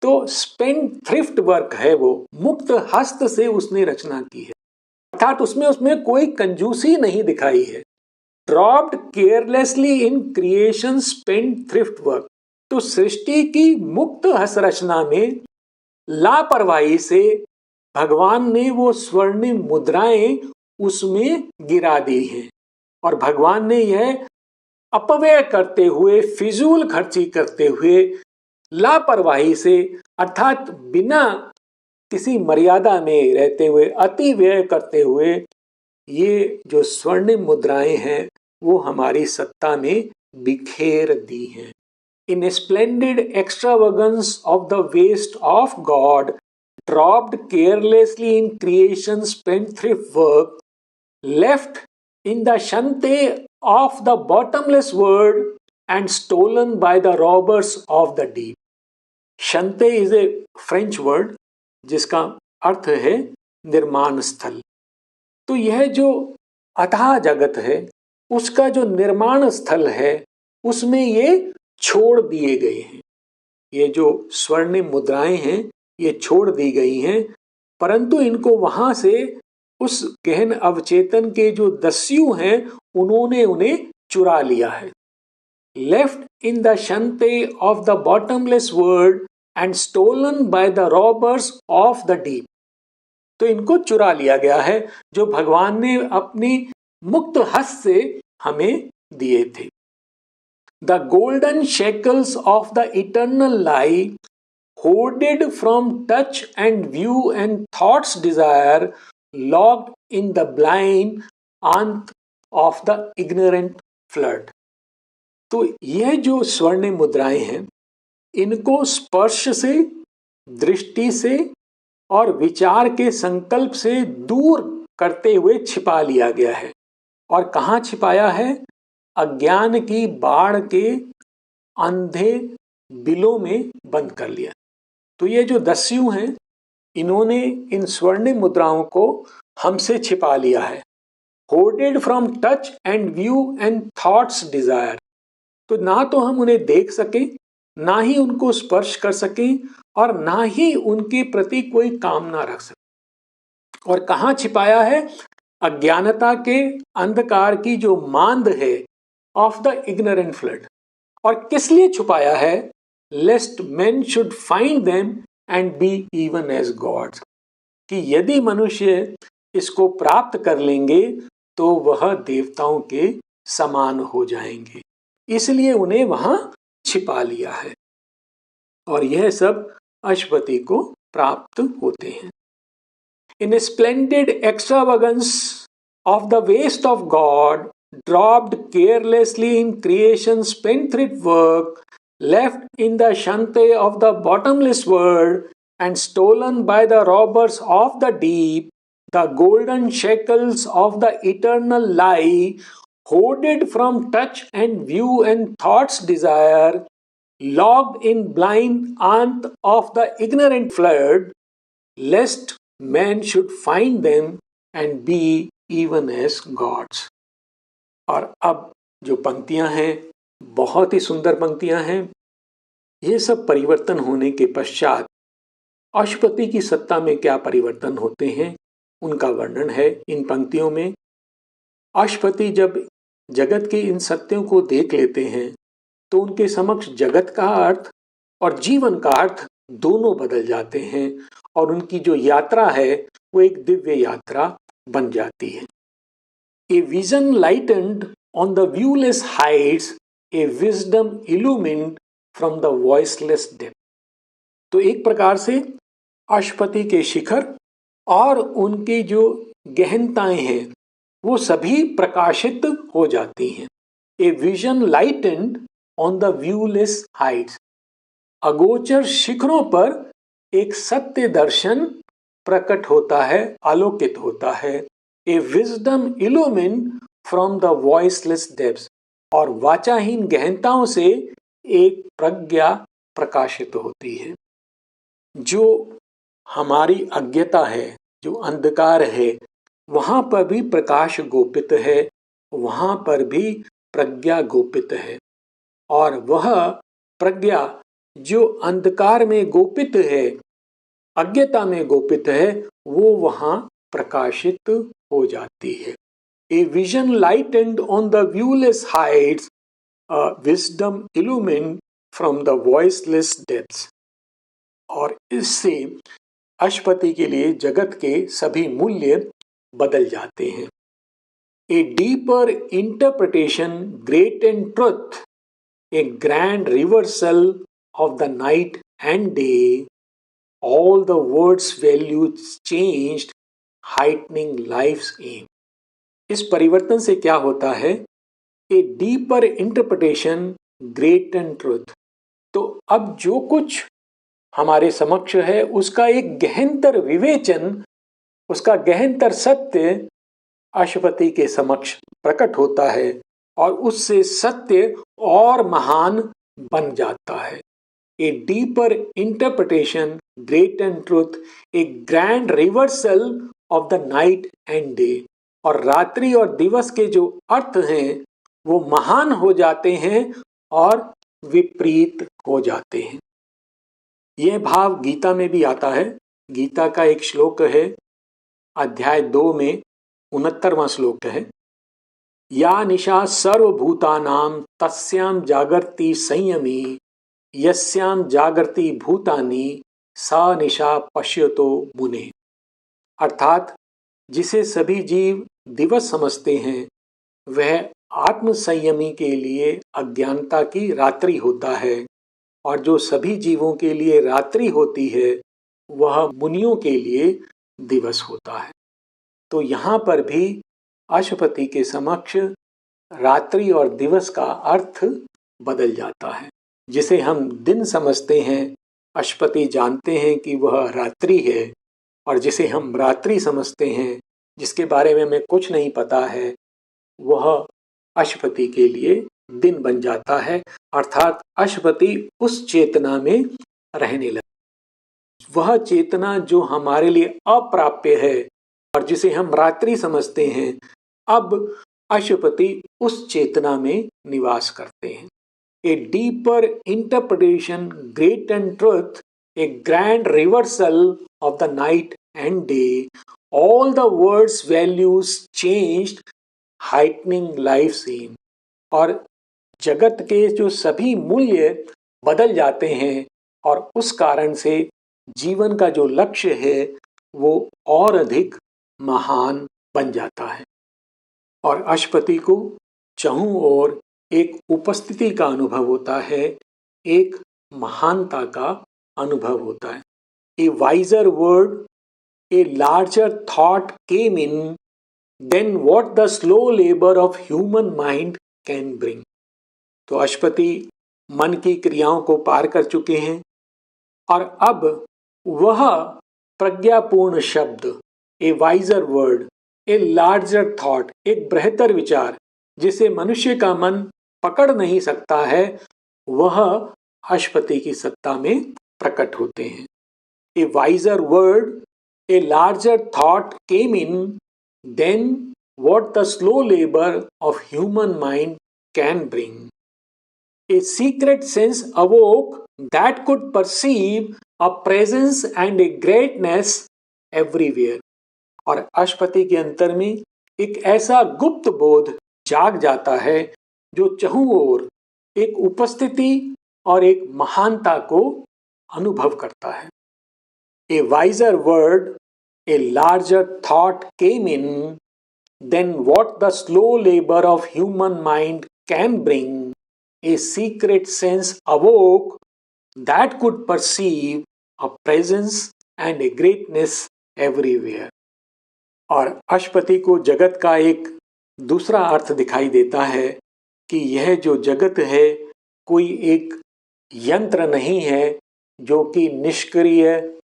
तो स्पेंडथ्रिफ्ट वर्क है, वो मुक्त हस्त से उसने रचना की है, अर्थात उसमें कोई कंजूसी नहीं दिखाई है। Dropped carelessly in creation spendthrift work, तो सृष्टि की मुक्त हस्त रचना में लापरवाही से भगवान ने वो स्वर्णिम मुद्राएं उसमें गिरा दी हैं और भगवान ने यह अपव्यय करते हुए, फिजूल खर्ची करते हुए, लापरवाही से, अर्थात बिना किसी मर्यादा में रहते हुए, अति व्यय करते हुए, ये जो स्वर्णिम मुद्राएं हैं वो हमारी सत्ता में बिखेर दी हैं। In splendid extravagance of the waste of God dropped carelessly in creation's spendthrift work, left in the shante of the bottomless world and stolen by the robbers of the deep. Shante is a French word जिसका अर्थ है निर्माण स्थल। तो यह जो अथाह जगत है उसका जो निर्माण स्थल है उसमें ये छोड़ दिए गए हैं। ये जो स्वर्णिम मुद्राएं हैं ये छोड़ दी गई हैं, परंतु इनको वहां से उस गहन अवचेतन के जो दस्यु हैं उन्होंने उन्हें चुरा लिया है। Left in the chantiers of the bottomless world and stolen by the robbers of the deep. तो इनको चुरा लिया गया है जो भगवान ने अपनी मुक्त हस्त से हमें दिए थे। The golden shackles of the eternal lie, hoarded from touch and view and thought's desire, locked in the blind anth of the ignorant flood। तो यह जो स्वर्णिम मुद्राएं हैं इनको स्पर्श से, दृष्टि से और विचार के संकल्प से दूर करते हुए छिपा लिया गया है। और कहाँ छिपाया है? अज्ञान की बाढ़ के अंधे बिलों में बंद कर लिया। तो ये जो दस्यु हैं इन्होंने इन स्वर्णिम मुद्राओं को हमसे छिपा लिया है hoarded from touch and view and thought's desire. तो ना तो हम उन्हें देख सकें, ना ही उनको स्पर्श कर सकें, और ना ही उनके प्रति कोई कामना रख सकें। और कहाँ छिपाया है? अज्ञानता के अंधकार की जो मांद है, ऑफ द इग्नोरेंट फ्लड। और किस लिए छुपाया है? Lest men should find them and be even as gods. कि यदि मनुष्य इसको प्राप्त कर लेंगे तो वह देवताओं के समान हो जाएंगे, इसलिए उन्हें वहां छिपा लिया है। और यह सब अश्वती को प्राप्त होते हैं। In a splendid extravagance of the waste of God, dropped carelessly in creation's spendthrift work, left in the shante of the bottomless world, and stolen by the robbers of the deep, the golden shekels of the eternal lie, hoarded from touch and view and thought's desire, locked in blind ant of the ignorant flood, lest men should find them and be even as gods। और अब जो पंक्तियां हैं, बहुत ही सुंदर पंक्तियां हैं। ये सब परिवर्तन होने के पश्चात अशुपति की सत्ता में क्या परिवर्तन होते हैं, उनका वर्णन है इन पंक्तियों में। अशुपति जब जगत के इन सत्यों को देख लेते हैं तो उनके समक्ष जगत का अर्थ और जीवन का अर्थ दोनों बदल जाते हैं, और उनकी जो यात्रा है वो एक दिव्य यात्रा बन जाती है। A vision lightened on the viewless heights, a wisdom illumined from the voiceless depth. तो एक प्रकार से अशुपति के शिखर और उनकी जो गहनताएं हैं वो सभी प्रकाशित हो जाती हैं। A vision lightened on the viewless heights, अगोचर शिखरों पर एक सत्य दर्शन प्रकट होता है, आलोकित होता है। ए wisdom illumine from the voiceless depths, और वाचाहीन गहनताओं से एक प्रज्ञा प्रकाशित होती है। जो हमारी अज्ञता है, जो अंधकार है, वहां पर भी प्रकाश गोपित है, वहां पर भी प्रज्ञा गोपित है। और वह प्रज्ञा जो अंधकार में गोपित है, अज्ञता में गोपित है, वो वहां प्रकाशित हो जाती है। A vision lightened on the viewless heights, wisdom illumined from the voiceless depths. और इससे अशुपति के लिए जगत के सभी मूल्य बदल जाते हैं। A deeper interpretation great and truth, A grand reversal of the night and day, all the words values changed, heightening life's aim। इस परिवर्तन से क्या होता है? A deeper interpretation great and truth. तो अब जो कुछ हमारे समक्ष है उसका एक गहनतर विवेचन, उसका गहनतर सत्य अशुपति के समक्ष प्रकट होता है, और उससे सत्य और महान बन जाता है। A deeper interpretation, great and truth, a grand reversal of the night and day। और रात्रि और दिवस के जो अर्थ हैं वो महान हो जाते हैं और विपरीत हो जाते हैं। यह भाव गीता में भी आता है। गीता का एक श्लोक है, अध्याय 2 में 69वां श्लोक है, या निशा सर्वभूतानां तस्यां जागर्ति संयमी, यस्याम जागृति भूतानि सा निशा पश्यतो मुने। अर्थात जिसे सभी जीव दिवस समझते हैं वह आत्म संयमी के लिए अज्ञानता की रात्रि होता है, और जो सभी जीवों के लिए रात्रि होती है वह मुनियों के लिए दिवस होता है। तो यहाँ पर भी अशुपति के समक्ष रात्रि और दिवस का अर्थ बदल जाता है। जिसे हम दिन समझते हैं, अशुपति जानते हैं कि वह रात्रि है, और जिसे हम रात्रि समझते हैं, जिसके बारे में हमें कुछ नहीं पता है, वह अशुपति के लिए दिन बन जाता है। अर्थात अशुपति उस चेतना में रहने लगता। वह चेतना जो हमारे लिए अप्राप्य है और जिसे हम रात्रि समझते हैं, अब अशुपति उस चेतना में निवास करते हैं। A deeper interpretation, great and truth, a grand reversal of the night and day, all the world's values changed, heightening life scene. और जगत के जो सभी मूल्य बदल जाते हैं और उस कारण से जीवन का जो लक्ष्य है वो और अधिक महान बन जाता है। और अशुपति को चहुं ओर एक उपस्थिति का अनुभव होता है, एक महानता का अनुभव होता है। A wiser word, a larger thought came in than what the slow labour of human mind can bring. तो अशुपति मन की क्रियाओं को पार कर चुके हैं और अब वह प्रज्ञापूर्ण शब्द, a wiser word, a larger thought, एक बेहतर विचार जिसे मनुष्य का मन पकड़ नहीं सकता है, वह अशुपति की सत्ता में प्रकट होते हैं। A wiser word, a larger thought came in than what the slow labour of human mind can bring. A secret sense awoke that could perceive a presence and a greatness everywhere. और अशुपति के अंतर में एक ऐसा गुप्त बोध जाग जाता है जो चहुं ओर एक उपस्थिति और एक महानता को अनुभव करता है। A wiser word, a larger thought came in than what the slow labor of human mind can bring. A secret sense awoke that could perceive a presence and a greatness everywhere. और अशुपति को जगत का एक दूसरा अर्थ दिखाई देता है कि यह जो जगत है कोई एक यंत्र नहीं है जो कि निष्क्रिय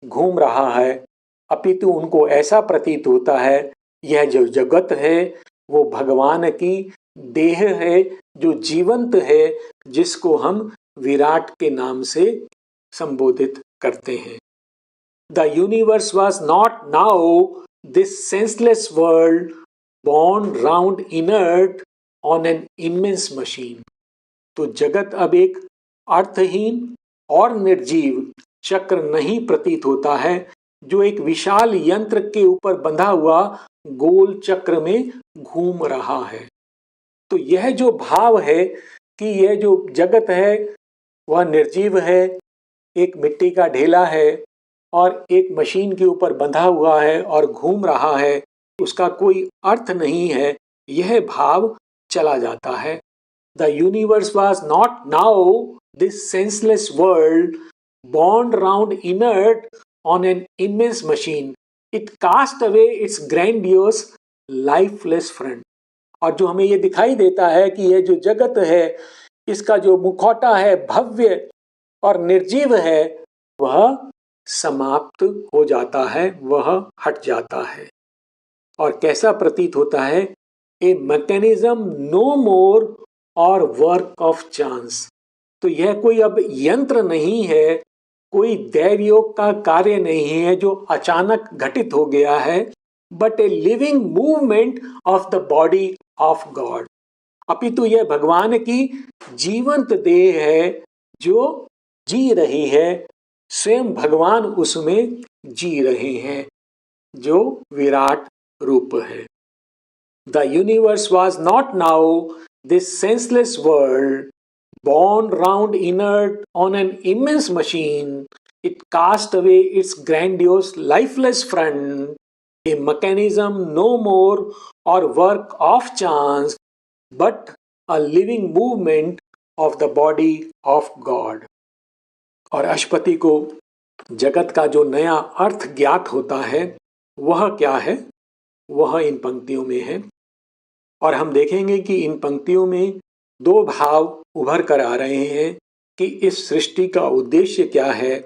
घूम रहा है, अपितु उनको ऐसा प्रतीत होता है यह जो जगत है वो भगवान की देह है जो जीवंत है, जिसको हम विराट के नाम से संबोधित करते हैं। The universe was not now this senseless world borne round inert on an immense machine. तो जगत अब एक अर्थहीन और निर्जीव चक्र नहीं प्रतीत होता है जो एक विशाल यंत्र के ऊपर बंधा हुआ गोल चक्र में घूम रहा है। तो यह जो भाव है कि यह जो जगत है वह निर्जीव है, एक मिट्टी का ढेला है और एक मशीन के ऊपर बंधा हुआ है और घूम रहा है, उसका कोई अर्थ नहीं है, यह भाव चला जाता है। The universe was not now this senseless world borne round inert on an immense machine. It cast away its grandiose lifeless front. और जो हमें ये दिखाई देता है कि यह जो जगत है इसका जो मुखौटा है भव्य और निर्जीव है वह समाप्त हो जाता है, वह हट जाता है। और कैसा प्रतीत होता है? ए मैकेनिज्म नो मोर और वर्क ऑफ चांस। तो यह कोई अब यंत्र नहीं है, कोई दैवयोग का कार्य नहीं है जो अचानक घटित हो गया है, but a living movement of the body of God. अपितु यह भगवान की जीवंत देह है जो जी रही है, स्वयं भगवान उसमें जी रहे हैं, जो विराट रूप है। The universe was not now this senseless world borne round inert on an immense machine. It cast away its grandiose lifeless front, a mechanism no more or work of chance, but a living movement of the body of God. और अशुपति को जगत का जो नया अर्थ ज्ञात होता है वह क्या है? वह इन पंक्तियों में है। और हम देखेंगे कि इन पंक्तियों में दो भाव उभर कर आ रहे हैं कि इस सृष्टि का उद्देश्य क्या है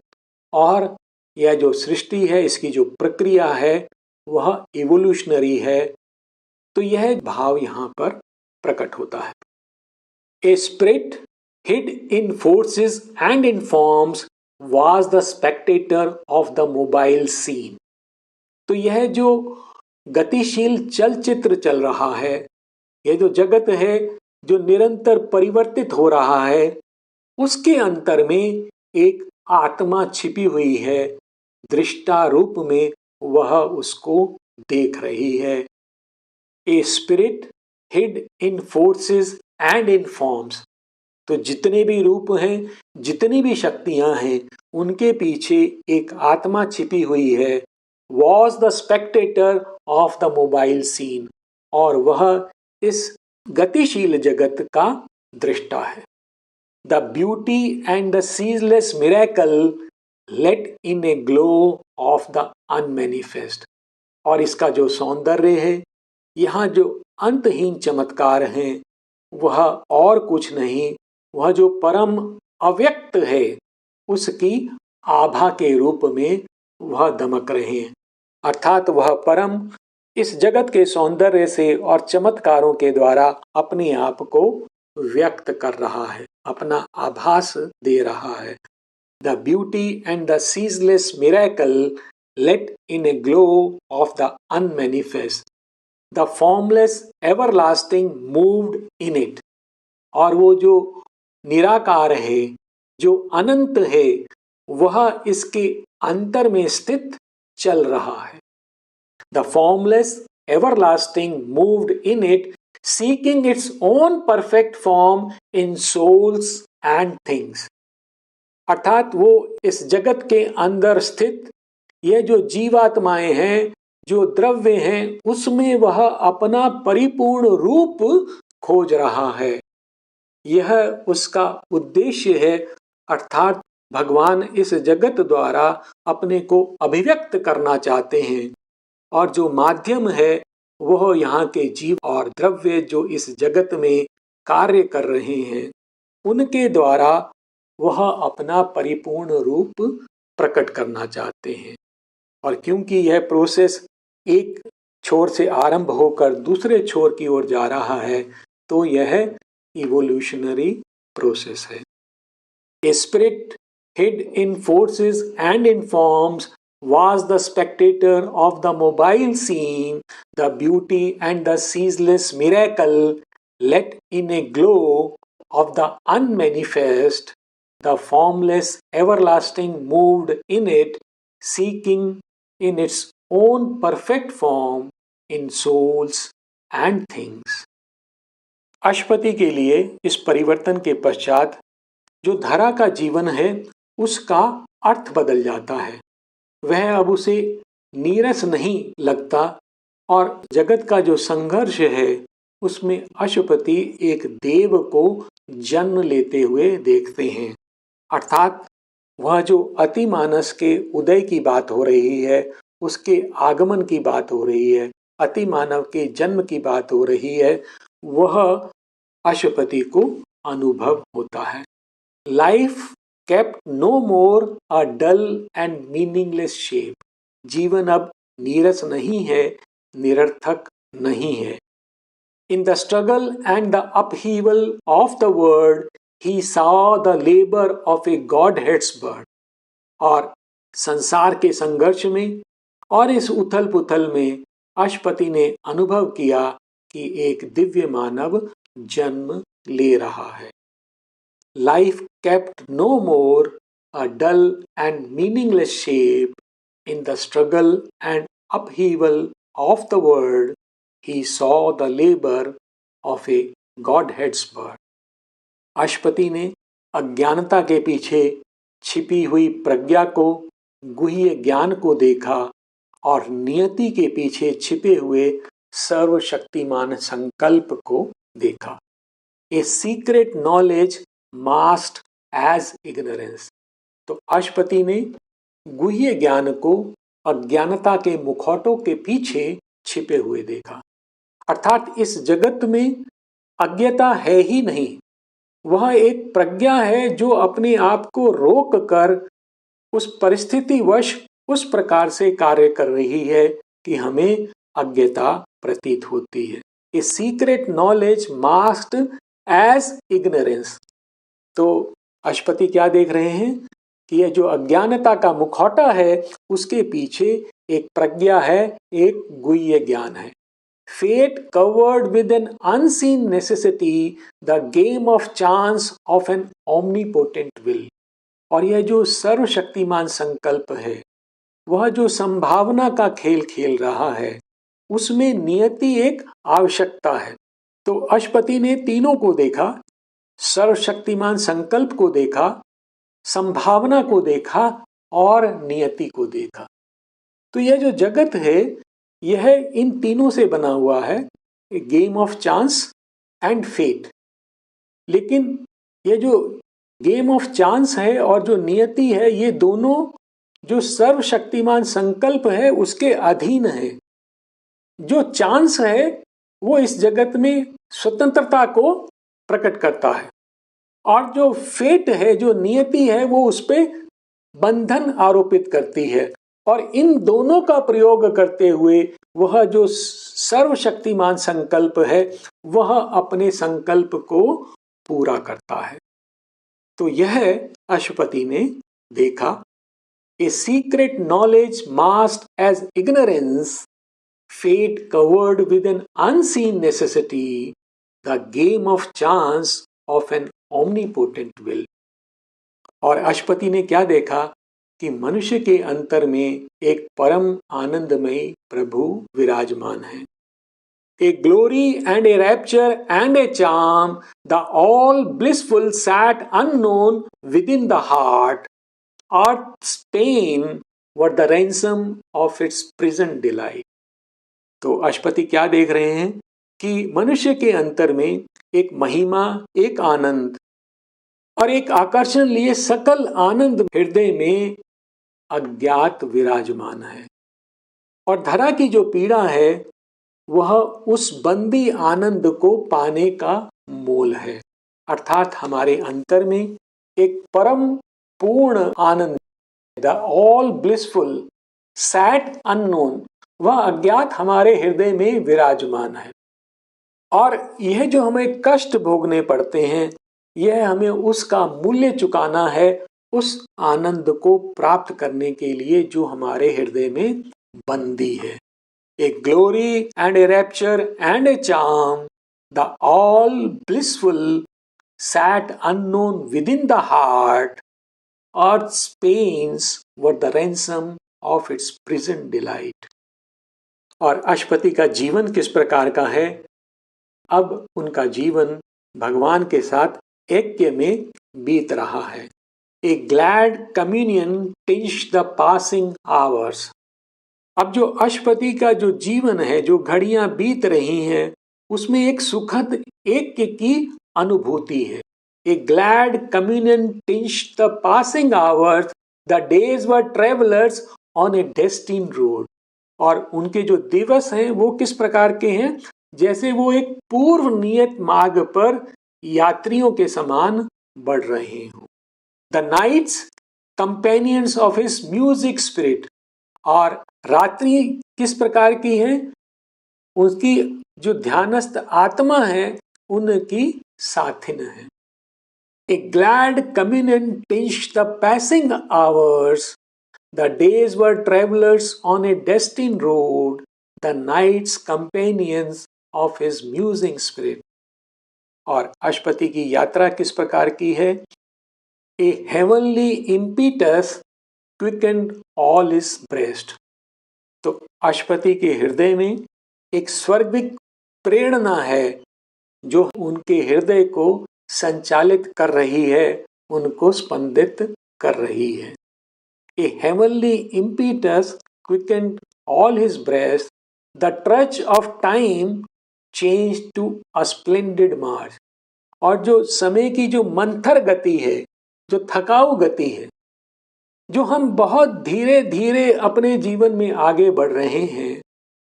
और यह जो सृष्टि है इसकी जो प्रक्रिया है वह इवोल्यूशनरी है। तो यह भाव यहाँ पर प्रकट होता है। A spirit hid in forces and in forms was the spectator of the mobile scene. तो यह जो गतिशील चलचित्र चल रहा है। ये जो जगत है जो निरंतर परिवर्तित हो रहा है, उसके अंतर में एक आत्मा छिपी हुई है। दृष्टा रूप में वह उसको देख रही है। A spirit hid in forces and in forms. तो जितने भी रूप हैं, जितनी भी शक्तियां हैं, उनके पीछे एक आत्मा छिपी हुई है। Was the spectator of the mobile scene, और वह इस गतिशील जगत का दृष्टा है। The beauty and the ceaseless miracle let in a glow of the unmanifest. और इसका जो सौंदर्य है, यहाँ जो अंतहीन चमत्कार हैं, वह और कुछ नहीं, वह जो परम अव्यक्त है, उसकी आभा के रूप में वह दमक रहे हैं। अर्थात वह परम इस जगत के सौंदर्य से और चमत्कारों के द्वारा अपने आप को व्यक्त कर रहा है, अपना आभास दे रहा है। The beauty and the ceaseless miracle let in a glow of the unmanifest, the formless everlasting moved in it. और वो जो निराकार है, जो अनंत है, वह इसके अंतर में स्थित चल रहा है। The formless everlasting moved in it, seeking its own perfect form in souls and things. अर्थात वो इस जगत के अंदर स्थित ये जो जीवात्माएं हैं, जो द्रव्य हैं, उसमें वह अपना परिपूर्ण रूप खोज रहा है। यह उसका उद्देश्य है। अर्थात भगवान इस जगत द्वारा अपने को अभिव्यक्त करना चाहते हैं, और जो माध्यम है वह यहाँ के जीव और द्रव्य जो इस जगत में कार्य कर रहे हैं, उनके द्वारा वह अपना परिपूर्ण रूप प्रकट करना चाहते हैं। और क्योंकि यह प्रोसेस एक छोर से आरंभ होकर दूसरे छोर की ओर जा रहा है, तो यह इवोल्यूशनरी प्रोसेस है। A spirit hid in forces and in forms was the spectator of the mobile scene, the beauty and the ceaseless miracle let in a glow of the unmanifest, the formless everlasting moved in it, seeking in its own perfect form in souls and things. अशपति के लिए इस परिवर्तन के पश्चात जो धरा का जीवन है, उसका अर्थ बदल जाता है। वह अब उसे नीरस नहीं लगता, और जगत का जो संघर्ष है उसमें अशुपति एक देव को जन्म लेते हुए देखते हैं। अर्थात वह जो अतिमानस के उदय की बात हो रही है, उसके आगमन की बात हो रही है, अतिमानव के जन्म की बात हो रही है, वह अशुपति को अनुभव होता है। Life kept no more a dull and meaningless shape. जीवन अब नीरस नहीं है, निरर्थक नहीं है। In the struggle and the upheaval of the world, he saw the labor of a Godhead's bird. और संसार के संघर्ष में और इस उथल पुथल में अशपति ने अनुभव किया कि एक दिव्य मानव जन्म ले रहा है। Life kept no more a dull and meaningless shape. In the struggle and upheaval of the world, he saw the labor of a Godhead's bird. अशपति ने अज्ञानता के पीछे छिपी हुई प्रज्ञा को, गुह्य ज्ञान को देखा, और नियति के पीछे छिपे हुए सर्वशक्तिमान संकल्प को देखा। A secret knowledge masked as ignorance. तो अशपति ने गुह्य ज्ञान को अज्ञानता के मुखौटों के पीछे छिपे हुए देखा। अर्थात इस जगत में अज्ञता है ही नहीं, वह एक प्रज्ञा है जो अपने आप को रोक कर उस परिस्थितिवश उस प्रकार से कार्य कर रही है कि हमें अज्ञता प्रतीत होती है। A secret knowledge masked as ignorance. तो अशपति क्या देख रहे हैं कि यह जो अज्ञानता का मुखौटा है, उसके पीछे एक प्रज्ञा है, एक गुह्य ज्ञान है। Fate covered with an unseen necessity, the game of chance of an omnipotent will। और यह जो सर्वशक्तिमान संकल्प है, वह जो संभावना का खेल खेल रहा है, उसमें नियति एक आवश्यकता है। तो अशपति ने तीनों को देखा, सर्वशक्तिमान संकल्प को देखा, संभावना को देखा और नियति को देखा। तो यह जो जगत है, यह इन तीनों से बना हुआ है, game of chance and fate. लेकिन ये जो गेम ऑफ चांस है और जो नियति है, ये दोनों जो सर्वशक्तिमान संकल्प है उसके अधीन है। जो चांस है वो इस जगत में स्वतंत्रता को प्रकट करता है, और जो फेट है, जो नियति है, वो उस पे बंधन आरोपित करती है। और इन दोनों का प्रयोग करते हुए वह जो सर्वशक्तिमान संकल्प है, वह अपने संकल्प को पूरा करता है। तो यह अशुपति ने देखा। A secret knowledge masked as ignorance, fate covered with an unseen necessity, the game of chance of an omnipotent will. और अशुपति ने क्या देखा कि मनुष्य के अंतर में एक परम आनंदमयी प्रभु विराजमान है। A glory and a rapture and a charm, the all blissful sat unknown within the heart, earth's pain were the ransom of its present delight। तो अशुपति क्या देख रहे हैं कि मनुष्य के अंतर में एक महिमा, एक आनंद और एक आकर्षण लिए सकल आनंद हृदय में अज्ञात विराजमान है। और धरा की जो पीड़ा है, वह उस बंदी आनंद को पाने का मोल है। अर्थात हमारे अंतर में एक परम पूर्ण आनंद, the all blissful sat unknown, वह अज्ञात हमारे हृदय में विराजमान है। और यह जो हमें कष्ट भोगने पड़ते हैं, यह हमें उसका मूल्य चुकाना है, उस आनंद को प्राप्त करने के लिए जो हमारे हृदय में बंदी है। A glory and a rapture and a charm, the all blissful sat unknown within the heart, Earth's pains were the ransom of its present delight। और अशुपति का जीवन किस प्रकार का है? अब उनका जीवन भगवान के साथ ऐक्य में बीत रहा है। A glad communion tinge the passing hours. अब जो अशुपति का जो जीवन है, जो घड़ियां बीत रही हैं, उसमें एक सुखद ऐक्य की अनुभूति है। A glad communion tinged the passing hours, the days were travelers on a destined road। और उनके जो दिवस हैं वो किस प्रकार के हैं? जैसे वो एक पूर्व नियत मार्ग पर यात्रियों के समान बढ़ रहे हों। The nights companions of his music spirit। और रात्रि किस प्रकार की है? उसकी जो ध्यानस्थ आत्मा है, उनकी साथिन है। A glad communion tinged the passing hours, the days were travelers on a destined road, the nights companions of his musing spirit। और अशुपति की यात्रा किस प्रकार की है? A heavenly impetus quickened all his breast। तो अशुपति के हृदय में एक स्वर्गिक प्रेरणा है जो उनके हृदय को संचालित कर रही है, उनको स्पंदित कर रही है। A heavenly impetus quickened all his breast, the trudge of time changed to a splendid march। और जो समय की जो मंथर गति है, जो थकाऊ गति है, जो हम बहुत धीरे धीरे अपने जीवन में आगे बढ़ रहे हैं,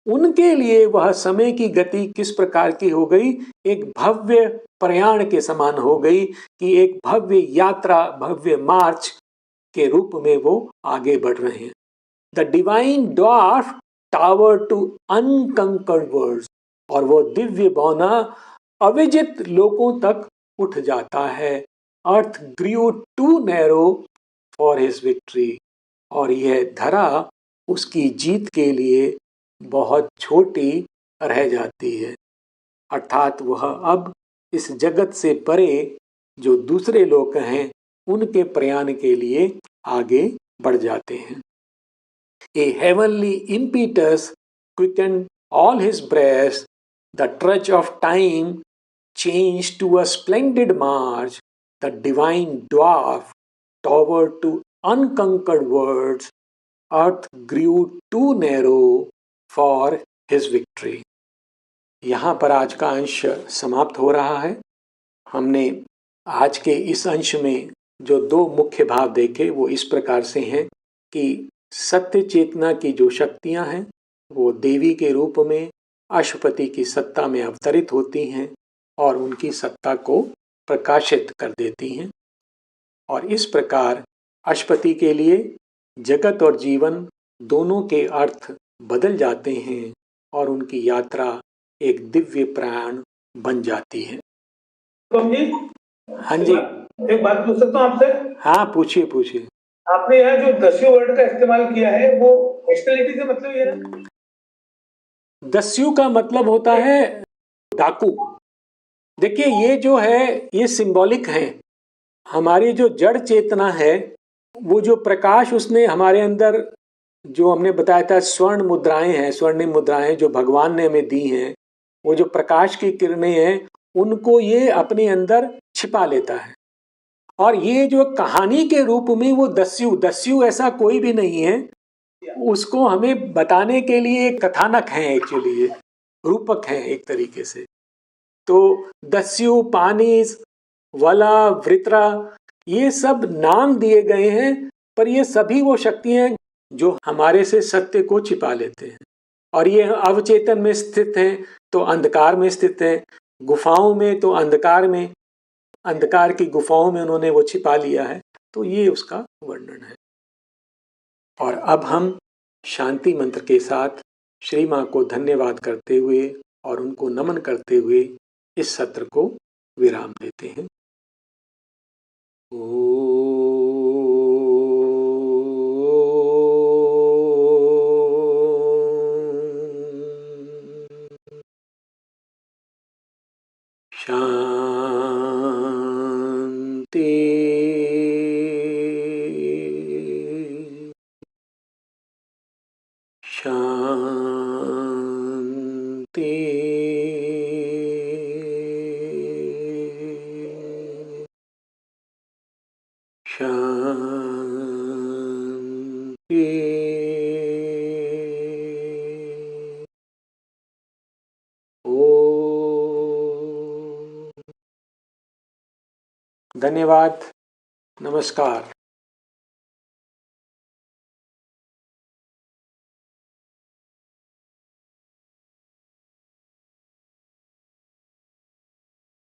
उनके लिए वह समय की गति किस प्रकार की हो गई? एक भव्य प्रयाण के समान हो गई कि एक भव्य यात्रा, भव्य मार्च के रूप में वो आगे बढ़ रहे हैं। The divine dwarf towered to unconquered worlds. और वो दिव्य बौना अविजित लोकों तक उठ जाता है। Earth grew too narrow for his victory. और यह धरा उसकी जीत के लिए बहुत छोटी रह जाती है, अर्थात वह अब इस जगत से परे जो दूसरे लोग हैं उनके प्रयाण के लिए आगे बढ़ जाते हैं। A heavenly impetus quickened all his breast, the trudge of time changed to a splendid march, the divine dwarf towered to unconquered worlds, earth grew too narrow for his victory। यहाँ पर आज का अंश समाप्त हो रहा है। हमने आज के इस अंश में जो दो मुख्य भाव देखे वो इस प्रकार से हैं कि सत्य चेतना की जो शक्तियां हैं वो देवी के रूप में अशुपति की सत्ता में अवतरित होती हैं और उनकी सत्ता को प्रकाशित कर देती हैं, और इस प्रकार अशुपति के लिए जगत और जीवन दोनों के अर्थ बदल जाते हैं और उनकी यात्रा एक दिव्य प्रयाण बन जाती है। जी, हाँ जी, एक बात पूछ सकता हूँ आपसे? हाँ पूछिए पूछिए। आपने यहाँ जो दस्यु वर्ड का इस्तेमाल किया है वो एक्सटर्नलिटी से मतलब ये है? दस्यु का मतलब होता है डाकू। देखिए ये जो है ये सिंबॉलिक है। हमारी जो जड़ चेतना है वो जो प्रकाश उसने हमारे अंदर जो हमने बताया था स्वर्ण मुद्राएं हैं, स्वर्णिम मुद्राएं जो भगवान ने हमें दी हैं, वो जो प्रकाश की किरणें हैं उनको ये अपने अंदर छिपा लेता है। और ये जो कहानी के रूप में वो दस्यु ऐसा कोई भी नहीं है, उसको हमें बताने के लिए एक कथानक है, एक्चुअली ये रूपक है एक तरीके से। तो दस्यु, पानीस, वला, वृत्रा ये सब नाम दिए गए हैं, पर ये सभी वो शक्तियां जो हमारे से सत्य को छिपा लेते हैं, और ये अवचेतन में स्थित हैं तो अंधकार में स्थित है, गुफाओं में तो अंधकार की गुफाओं में उन्होंने वो छिपा लिया है। तो ये उसका वर्णन है। और अब हम शांति मंत्र के साथ श्री मां को धन्यवाद करते हुए और उनको नमन करते हुए इस सत्र को विराम देते हैं। शांति शांति शांति। धन्यवाद, नमस्कार।